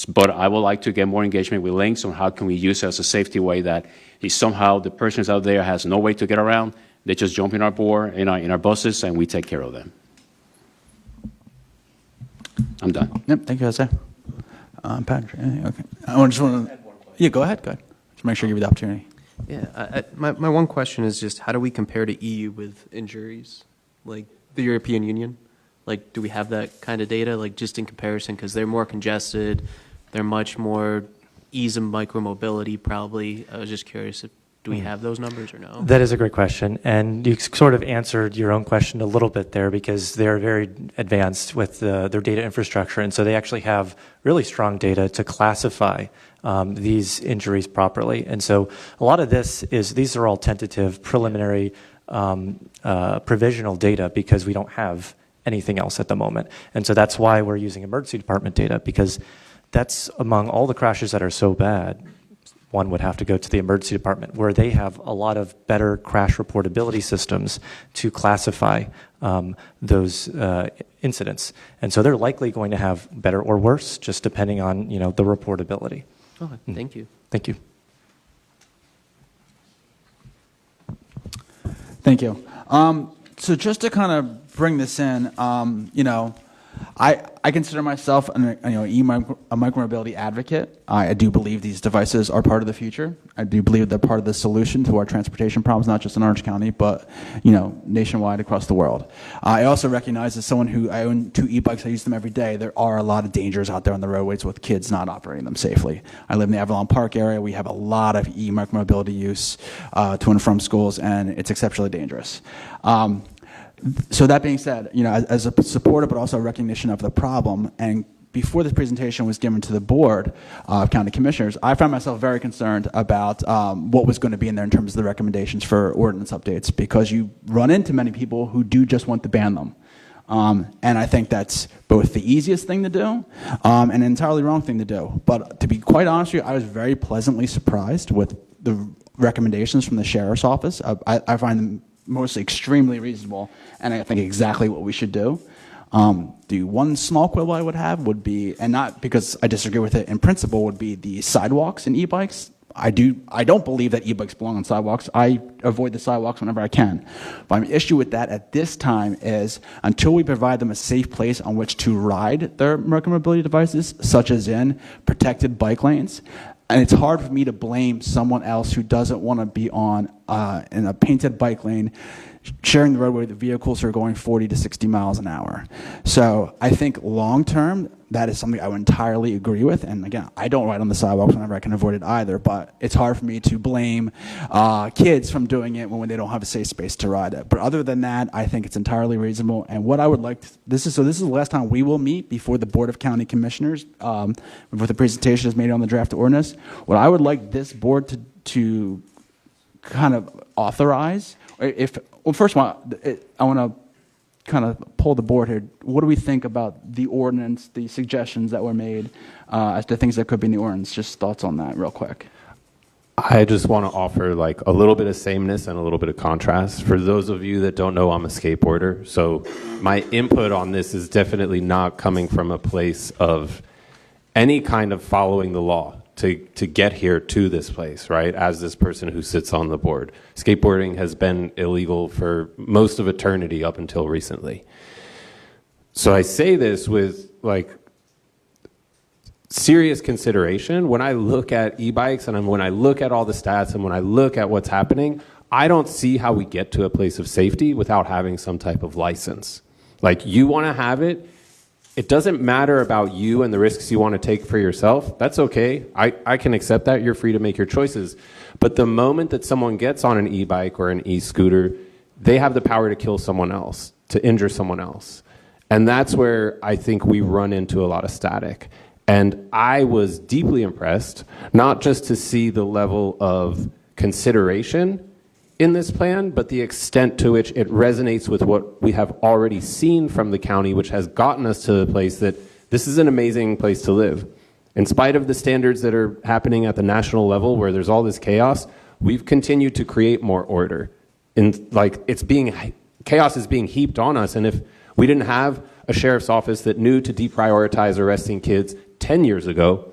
But I would like to get more engagement with links on how can we use it as a safety way, that if somehow the person out there has no way to get around, they just jump in our board, in our buses, and we take care of them. I'm done. Yep, thank you, Jose. Patrick, okay. I just want to, yeah, go ahead. Just make sure you give you the opportunity. Yeah, my one question is just, how do we compare to EU with injuries, like the European Union? Like, do we have that kind of data, like just in comparison, because they're more congested, they're much more ease of micromobility probably. I was just curious, do we have those numbers or no? That is a great question, and you sort of answered your own question a little bit there, because they're very advanced with their data infrastructure, and so they actually have really strong data to classify these injuries properly. And so a lot of these are all tentative, preliminary, provisional data, because we don't have anything else at the moment. And so that's why we're using emergency department data, because that's among all the crashes that are so bad, one would have to go to the emergency department, where they have a lot of better crash reportability systems to classify those incidents. And so they're likely going to have better or worse, just depending on the reportability. Okay, thank you. Thank you. Thank you. So just to kind of bring this in, I consider myself a micromobility advocate. I do believe these devices are part of the future. I do believe they're part of the solution to our transportation problems, not just in Orange County, but nationwide across the world. I also recognize, as someone who I own 2 e-bikes, I use them every day, there are a lot of dangers out there on the roadways with kids not operating them safely. I live in the Avalon Park area. We have a lot of micromobility use to and from schools, and it's exceptionally dangerous. So that being said, as a supporter, but also a recognition of the problem, and before this presentation was given to the board of county commissioners, I found myself very concerned about what was going to be in there in terms of the recommendations for ordinance updates, because you run into many people who do just want to ban them. And I think that's both the easiest thing to do and an entirely wrong thing to do. But to be quite honest with you, I was very pleasantly surprised with the recommendations from the sheriff's office. I find them mostly extremely reasonable, and I think exactly what we should do. The one small quibble I would have would be, and not because I disagree with it in principle, would be the sidewalks in e-bikes. I don't believe that e-bikes belong on sidewalks. I avoid the sidewalks whenever I can. But my issue with that at this time is, until we provide them a safe place on which to ride their micromobility devices, such as in protected bike lanes, and it's hard for me to blame someone else who doesn't want to be on in a painted bike lane, sharing the roadway with vehicles who are going 40 to 60 miles an hour. So I think long term, that is something I would entirely agree with. And again, I don't ride on the sidewalks whenever I can avoid it either, but it's hard for me to blame kids from doing it when they don't have a safe space to ride it. But other than that, I think it's entirely reasonable. And what I would like this is the last time we will meet before the Board of County Commissioners, before the presentation is made on the draft ordinance. What I would like this board to kind of authorize, well, first of all, I want to kind of poll the board here. What do we think about the ordinance, the suggestions that were made as to things that could be in the ordinance? Just thoughts on that real quick. I just want to offer like a little bit of sameness and a little bit of contrast. For those of you that don't know, I'm a skateboarder. So my input on this is definitely not coming from a place of any kind of following the law to get here to this place, right? As this person who sits on the board. Skateboarding has been illegal for most of eternity up until recently. So I say this with like serious consideration. When I look at e-bikes and when I look at all the stats and when I look at what's happening, I don't see how we get to a place of safety without having some type of license. Like, you want to have it. It doesn't matter about you and the risks you want to take for yourself. That's okay. I can accept that. You're free to make your choices. But the moment that someone gets on an e-bike or an e-scooter, they have the power to kill someone else, to injure someone else. And that's where I think we run into a lot of static. And I was deeply impressed, not just to see the level of consideration in this plan, but the extent to which it resonates with what we have already seen from the county, which has gotten us to the place that this is an amazing place to live. In spite of the standards that are happening at the national level where there's all this chaos, we've continued to create more order. And like, chaos is being heaped on us. And if we didn't have a sheriff's office that knew to deprioritize arresting kids 10 years ago,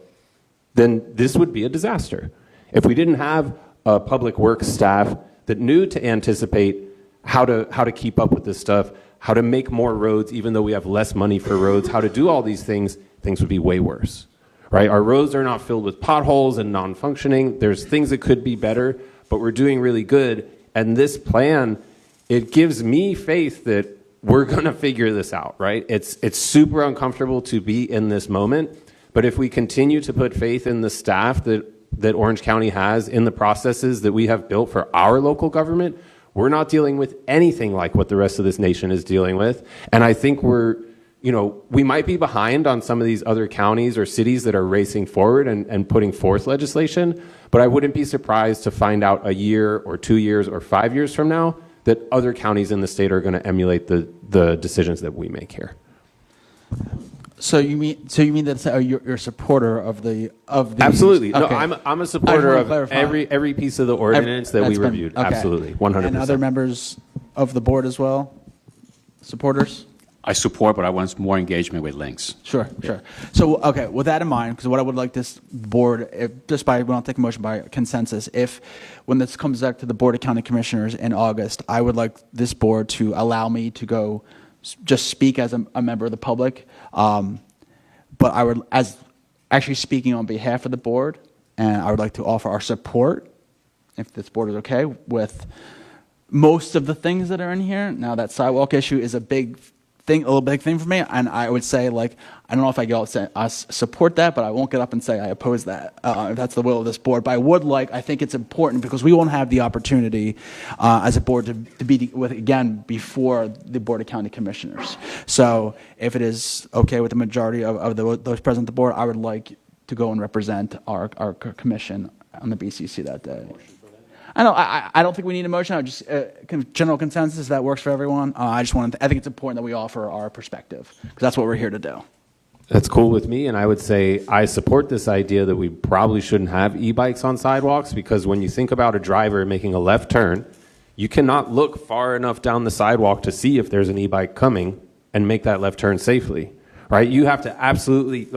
then this would be a disaster. If we didn't have a public works staff that knew to anticipate how to keep up with this stuff, how to make more roads even though we have less money for roads, how to do all these things, things would be way worse, right? Our roads are not filled with potholes and non-functioning. There's things that could be better, but we're doing really good. And this plan, it gives me faith that we're gonna figure this out, right? It's super uncomfortable to be in this moment, but if we continue to put faith in the staff that Orange County has, in the processes that we have built for our local government, we're not dealing with anything like what the rest of this nation is dealing with. And I think we might be behind on some of these other counties or cities that are racing forward and putting forth legislation, but I wouldn't be surprised to find out a year or 2 years or 5 years from now that other counties in the state are going to emulate the decisions that we make here. So you mean that you're a supporter of the Absolutely. Okay. No, I'm a supporter of every piece of the ordinance that we reviewed. Okay. Absolutely, 100%. And other members of the board as well, supporters. I support, but I want more engagement with links. Sure. So, okay, with that in mind, because what I would like this board, we don't take a motion by consensus, when this comes back to the Board of County Commissioners in August, I would like this board to allow me to go just speak as a member of the public, but I would, as actually speaking on behalf of the board, and I would like to offer our support, if this board is okay, with most of the things that are in here. Now, that sidewalk issue is a big thing for me, and I would say, like, I don't know if I go out and say I support that, but I won't get up and say I oppose that, if that's the will of this board. But I think it's important because we won't have the opportunity as a board to be with again before the Board of County Commissioners. So if it is okay with the majority of those present at the board, I would like to go and represent our commission on the BCC that day. I don't think we need a motion. I just general consensus that works for everyone. I think it's important that we offer our perspective because that's what we're here to do. That's cool with me, and I would say I support this idea that we probably shouldn't have e-bikes on sidewalks because when you think about a driver making a left turn, you cannot look far enough down the sidewalk to see if there's an e-bike coming and make that left turn safely, right? You have to absolutely,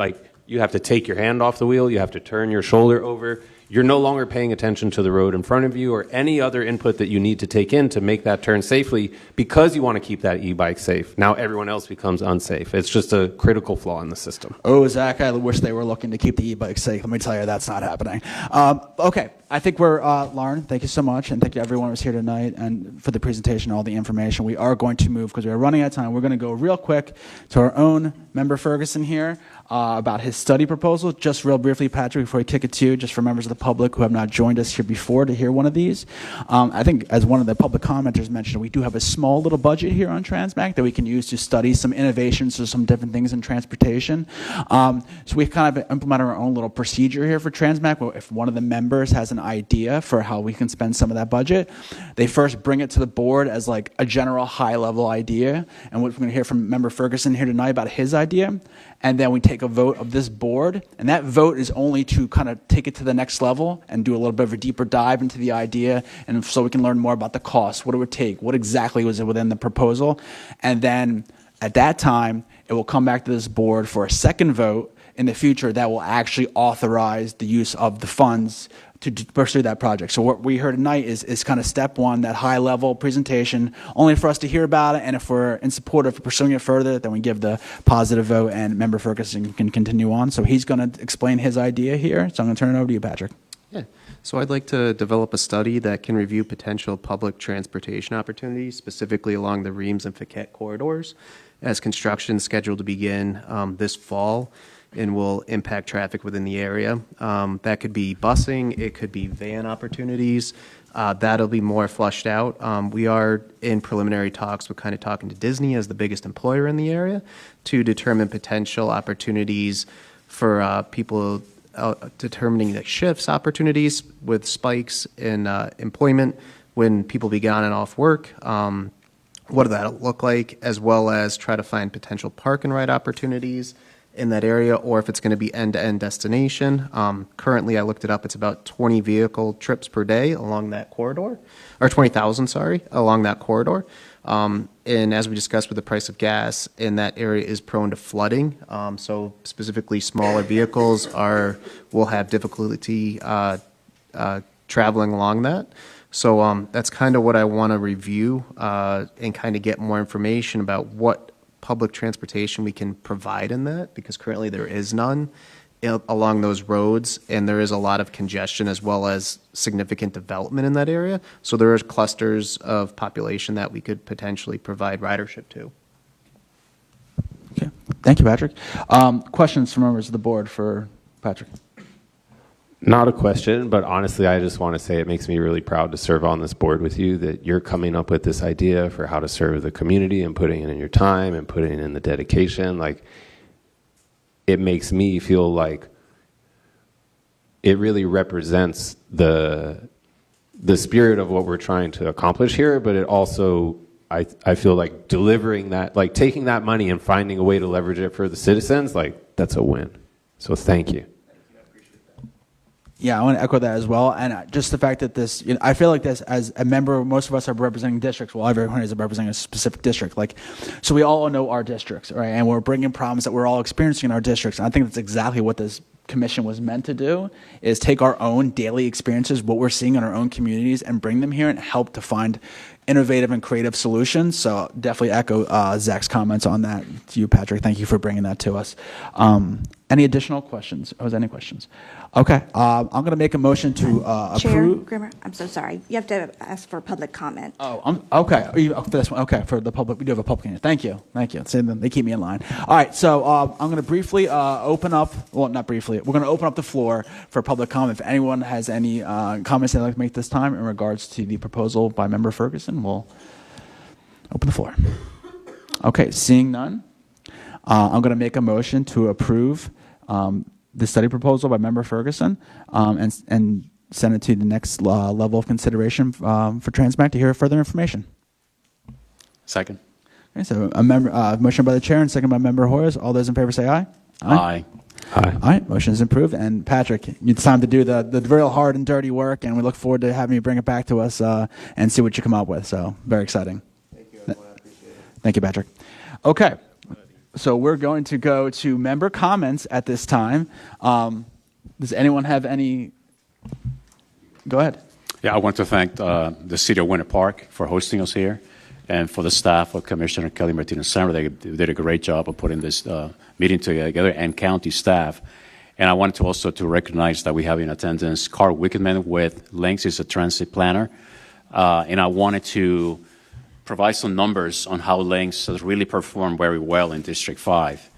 you have to take your hand off the wheel, you have to turn your shoulder over. You're no longer paying attention to the road in front of you or any other input that you need to take in to make that turn safely because you want to keep that e-bike safe. Now everyone else becomes unsafe. It's just a critical flaw in the system. Oh, Zach, I wish they were looking to keep the e-bike safe. Let me tell you, that's not happening. Okay, I think we're, Lauren, thank you so much, and thank you everyone who was here tonight and for the presentation, all the information. We are going to move because we are running out of time. We're going to go real quick to our own member Ferguson here. About his study proposal. Just real briefly, Patrick, before we kick it to you, just for members of the public who have not joined us here before to hear one of these. I think as one of the public commenters mentioned, we do have a small little budget here on TransMAC that we can use to study some innovations or some different things in transportation. So we've kind of implemented our own little procedure here for TransMAC. If one of the members has an an idea for how we can spend some of that budget. They first bring it to the board as like a general high-level idea, and what we're going to hear from Member Ferguson here tonight about his idea, and then we take a vote of this board, and that vote is only to kind of take it to the next level and do a little bit of a deeper dive into the idea, and so we can learn more about the cost, what it would take, what exactly was within the proposal, and then at that time, it will come back to this board for a second vote in the future that will actually authorize the use of the funds to pursue that project. So what we heard tonight is kind of step one, that high-level presentation, only for us to hear about it, and if we're in support of pursuing it further, then we give the positive vote, and Member Ferguson can continue on. So he's going to explain his idea here, so I'm going to turn it over to you, Patrick. Yeah. So I'd like to develop a study that can review potential public transportation opportunities, specifically along the Reams and Fiquette corridors, as construction is scheduled to begin this fall and will impact traffic within the area. That could be busing, it could be van opportunities. That'll be more fleshed out. We are in preliminary talks with kind of talking to Disney as the biggest employer in the area to determine potential opportunities for people determining the shifts opportunities with spikes in employment when people be on and off work. What does that look like, as well as try to find potential park and ride opportunities in that area, or if it's going to be end-to-end destination. Currently, I looked it up, it's about 20 vehicle trips per day along that corridor, or 20,000, sorry, along that corridor. And as we discussed with the price of gas, in that area is prone to flooding. So specifically smaller vehicles will have difficulty traveling along that. So that's kind of what I want to review and kind of get more information about what public transportation we can provide in that, because currently there is none along those roads, and there is a lot of congestion as well as significant development in that area. So there are clusters of population that we could potentially provide ridership to. Okay, thank you, Patrick. Questions from members of the board for Patrick? Not a question, but honestly, I just want to say it makes me really proud to serve on this board with you, that you're coming up with this idea for how to serve the community and putting it in your time and putting in the dedication. Like, it makes me feel like it really represents the spirit of what we're trying to accomplish here, but it also, I feel like delivering that, like taking that money and finding a way to leverage it for the citizens, like that's a win. So thank you. Yeah, I want to echo that as well. And just the fact that this, I feel like this, as a member, most of us are representing districts. Well, everyone is representing a specific district. So we all know our districts, right? And we're bringing problems that we're all experiencing in our districts. And I think that's exactly what this commission was meant to do, is take our own daily experiences, what we're seeing in our own communities, and bring them here and help to find innovative and creative solutions. So definitely echo Zach's comments on that to you, Patrick. Thank you for bringing that to us. Any additional questions? Any questions? Okay, I'm going to make a motion to Chair approve. Grimmer, I'm so sorry. You have to ask for public comment. Oh, okay. For this one, okay. For the public, we do have a public hearing. Thank you. See, they keep me in line. All right, so I'm going to briefly open up. Well, not briefly. We're going to open up the floor for public comment. If anyone has any comments they'd like to make this time in regards to the proposal by Member Ferguson, we'll open the floor. Okay, seeing none, I'm going to make a motion to approve the study proposal by Member Ferguson and send it to the next level of consideration for TransMAC to hear further information. Second. Okay, so a motion by the chair and second by Member Hoyers. All those in favor say aye. Aye. Aye. All right, motion is approved. And Patrick, it's time to do the real hard and dirty work, and we look forward to having you bring it back to us and see what you come up with. So very exciting. Thank you, everyone. I appreciate it. Thank you, Patrick. Okay. So we're going to go to member comments at this time. Does anyone have any? Go ahead. Yeah, I want to thank the City of Winter Park for hosting us here, and for the staff of Commissioner Kelly Martinez-Samra. They did a great job of putting this meeting together, and county staff. And I wanted to also to recognize that we have in attendance Carl Wickedman with Links. He's a transit planner. And I wanted to provide some numbers on how Links has really performed very well in District 5.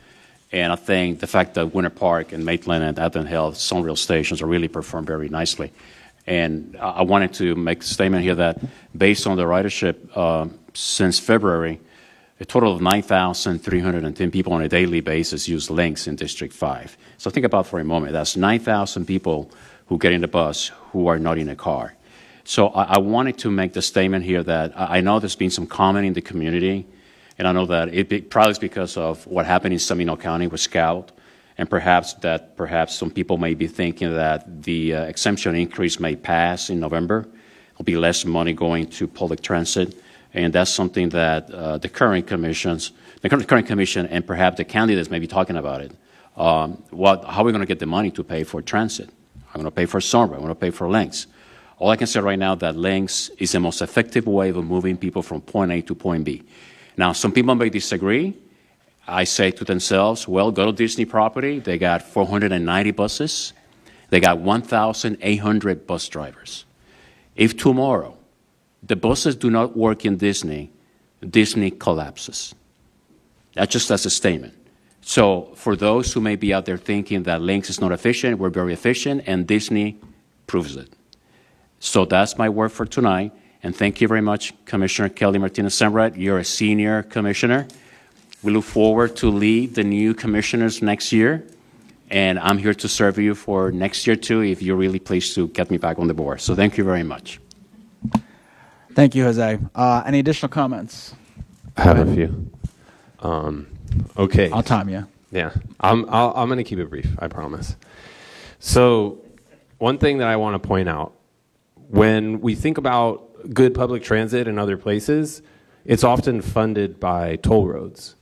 And I think the fact that Winter Park and Maitland and Advent Hill, some real stations, are really performed very nicely. And I wanted to make a statement here that based on the ridership since February, a total of 9,310 people on a daily basis use Links in District 5. So think about for a moment, that's 9,000 people who get in the bus who are not in a car. So I wanted to make the statement here that I know there's been some comment in the community, and I know that it probably is because of what happened in Seminole County with Scout, and perhaps some people may be thinking that the exemption increase may pass in November. There'll be less money going to public transit, and that's something that the current commission and perhaps the candidates may be talking about it. How are we going to get the money to pay for transit? I'm going to pay for Sunrise. I'm going to pay for Lynx. All I can say right now that Lynx is the most effective way of moving people from point A to point B. Now, some people may disagree. I say to themselves, well, go to Disney property. They got 490 buses. They got 1,800 bus drivers. If tomorrow the buses do not work in Disney, Disney collapses. That's just as a statement. So for those who may be out there thinking that Lynx is not efficient, we're very efficient, and Disney proves it. So that's my word for tonight, and thank you very much, Commissioner Kelly Martinez-Sembrad. You're a senior commissioner. We look forward to lead the new commissioners next year, and I'm here to serve you for next year too if you're really pleased to get me back on the board. So thank you very much. Thank you, Jose. Any additional comments? I have a few. Okay. I'll time you. Yeah, I'm going to keep it brief, I promise. So one thing that I want to point out, when we think about good public transit in other places, it's often funded by toll roads.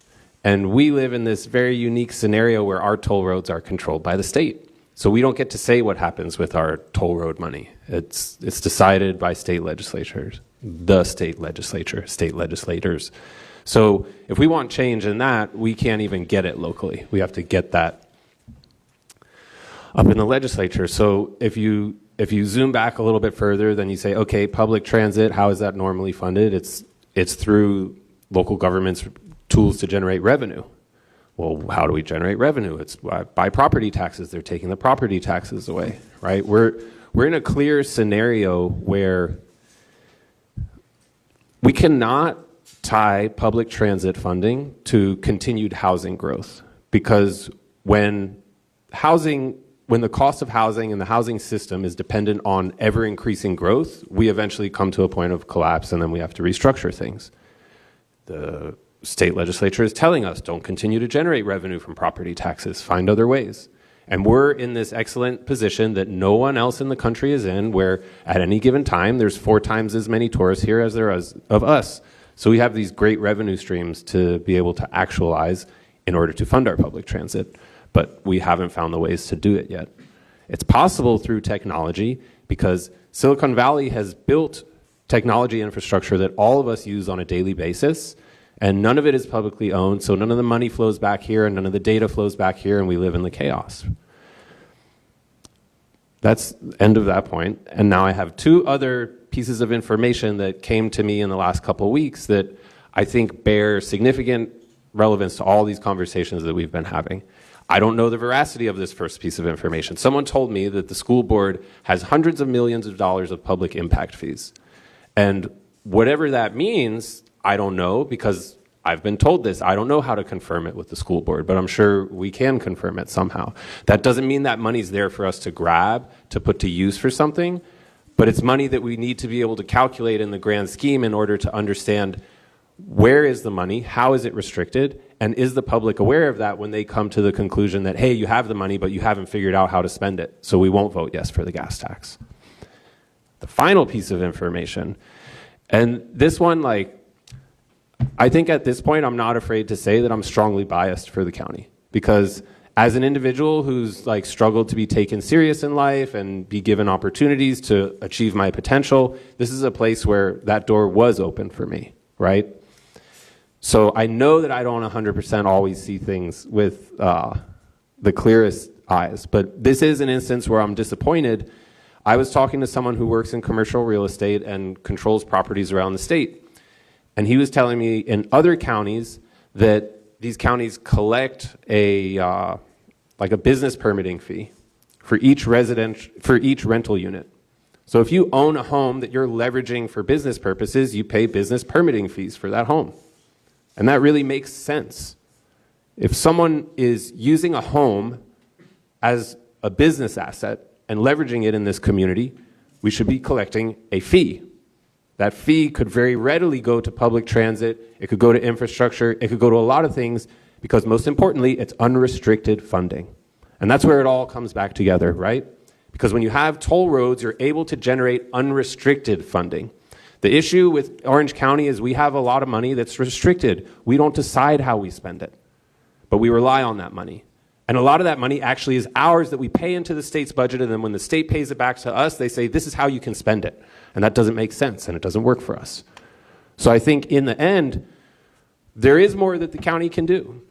And we live in this very unique scenario where our toll roads are controlled by the state. So we don't get to say what happens with our toll road money. It's decided by state legislatures, the state legislature, state legislators. So if we want change in that, we can't even get it locally. We have to get that up in the legislature. So if you zoom back a little bit further, then you say, okay, public transit, how is that normally funded? It's through local government's tools to generate revenue. Well, how do we generate revenue? It's by property taxes. They're taking the property taxes away, right? We're in a clear scenario where we cannot tie public transit funding to continued housing growth, because when the cost of housing and the housing system is dependent on ever increasing growth, we eventually come to a point of collapse and then we have to restructure things. The state legislature is telling us, don't continue to generate revenue from property taxes, find other ways. And we're in this excellent position that no one else in the country is in, where at any given time, there's 4 times as many tourists here as there is of us. So we have these great revenue streams to be able to actualize in order to fund our public transit, but we haven't found the ways to do it yet. It's possible through technology, because Silicon Valley has built technology infrastructure that all of us use on a daily basis, and none of it is publicly owned, so none of the money flows back here and none of the data flows back here, and we live in the chaos. That's the end of that point. And now I have 2 other pieces of information that came to me in the last couple of weeks that I think bear significant relevance to all these conversations that we've been having. I don't know the veracity of this first piece of information. Someone told me that the school board has hundreds of millions of dollars of public impact fees. And whatever that means, I don't know, because I've been told this. I don't know how to confirm it with the school board, but I'm sure we can confirm it somehow. That doesn't mean that money's there for us to grab, to put to use for something, but it's money that we need to be able to calculate in the grand scheme in order to understand where is the money, how is it restricted, and is the public aware of that when they come to the conclusion that, hey, you have the money, but you haven't figured out how to spend it, so we won't vote yes for the gas tax. The final piece of information, and this one, I think at this point, I'm not afraid to say that I'm strongly biased for the county, because as an individual who's struggled to be taken serious in life and be given opportunities to achieve my potential, this is a place where that door was open for me, right? So I know that I don't 100% always see things with the clearest eyes, but this is an instance where I'm disappointed. I was talking to someone who works in commercial real estate and controls properties around the state. And he was telling me in other counties that these counties collect a business permitting fee for each rental unit. So if you own a home that you're leveraging for business purposes, you pay business permitting fees for that home. And that really makes sense. If someone is using a home as a business asset and leveraging it in this community, we should be collecting a fee. That fee could very readily go to public transit, it could go to infrastructure, it could go to a lot of things, because most importantly, it's unrestricted funding. And that's where it all comes back together, right? Because when you have toll roads, you're able to generate unrestricted funding. The issue with Orange County is we have a lot of money that's restricted. We don't decide how we spend it, but we rely on that money. And a lot of that money actually is ours that we pay into the state's budget, and then when the state pays it back to us, they say, this is how you can spend it. And that doesn't make sense, and it doesn't work for us. So I think in the end, there is more that the county can do.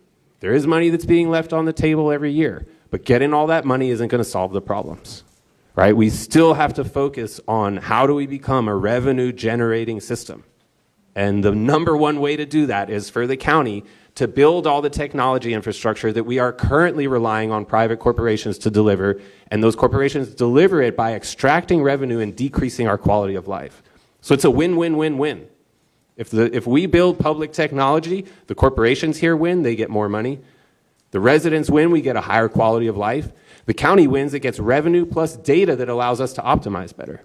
There is money that's being left on the table every year, but getting all that money isn't going to solve the problems, right? We still have to focus on how do we become a revenue-generating system. And the number one way to do that is for the county to build all the technology infrastructure that we are currently relying on private corporations to deliver, and those corporations deliver it by extracting revenue and decreasing our quality of life. So it's a win-win-win-win. If we build public technology, the corporations here win, they get more money. The residents win, we get a higher quality of life. The county wins, it gets revenue plus data that allows us to optimize better.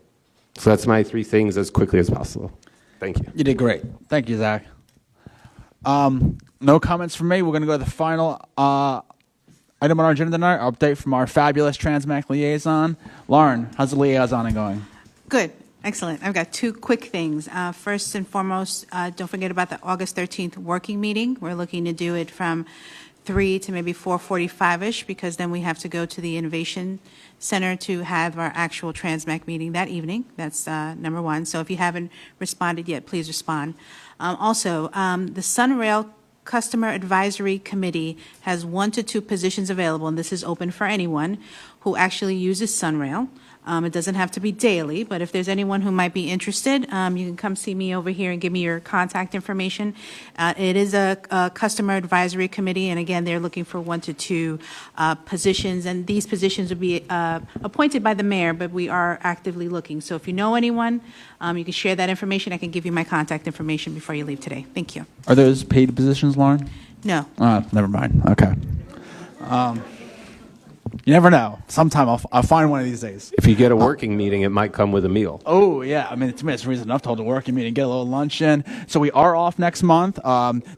So that's my three things as quickly as possible. Thank you. You did great. Thank you, Zach. No comments from me. We're going to go to the final item on our agenda tonight, update from our fabulous TransMAC liaison. Lauren, how's the liaisoning going? Good. Excellent. I've got two quick things. First and foremost, don't forget about the August 13th working meeting. We're looking to do it from 3 to maybe 4:45-ish, because then we have to go to the Innovation Center to have our actual TransMAC meeting that evening. That's number one. So if you haven't responded yet, please respond. Also, the Sunrail Customer Advisory Committee has 1 to 2 positions available, and this is open for anyone who actually uses Sunrail. It doesn't have to be daily, but if there's anyone who might be interested, you can come see me over here and give me your contact information. It is a customer advisory committee, and again, they're looking for 1 to 2 positions, and these positions would be appointed by the mayor, but we are actively looking. So if you know anyone, you can share that information. I can give you my contact information before you leave today. Thank you. Are those paid positions, Lauren? No. Never mind. Okay. You never know. Sometime I'll find one of these days. If you get a working meeting, it might come with a meal. Oh, yeah. I mean, to me, it's reason enough to hold a working meeting, get a little lunch in. So we are off next month.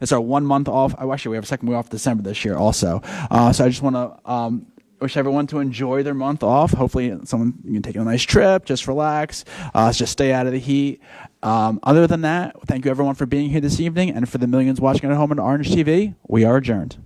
It's our 1 month off. Oh, actually, we have a second week off December this year also. So I just want to wish everyone to enjoy their month off. Hopefully, you can take a nice trip, just relax, just stay out of the heat. Other than that, thank you everyone for being here this evening, and for the millions watching at home on Orange TV, we are adjourned.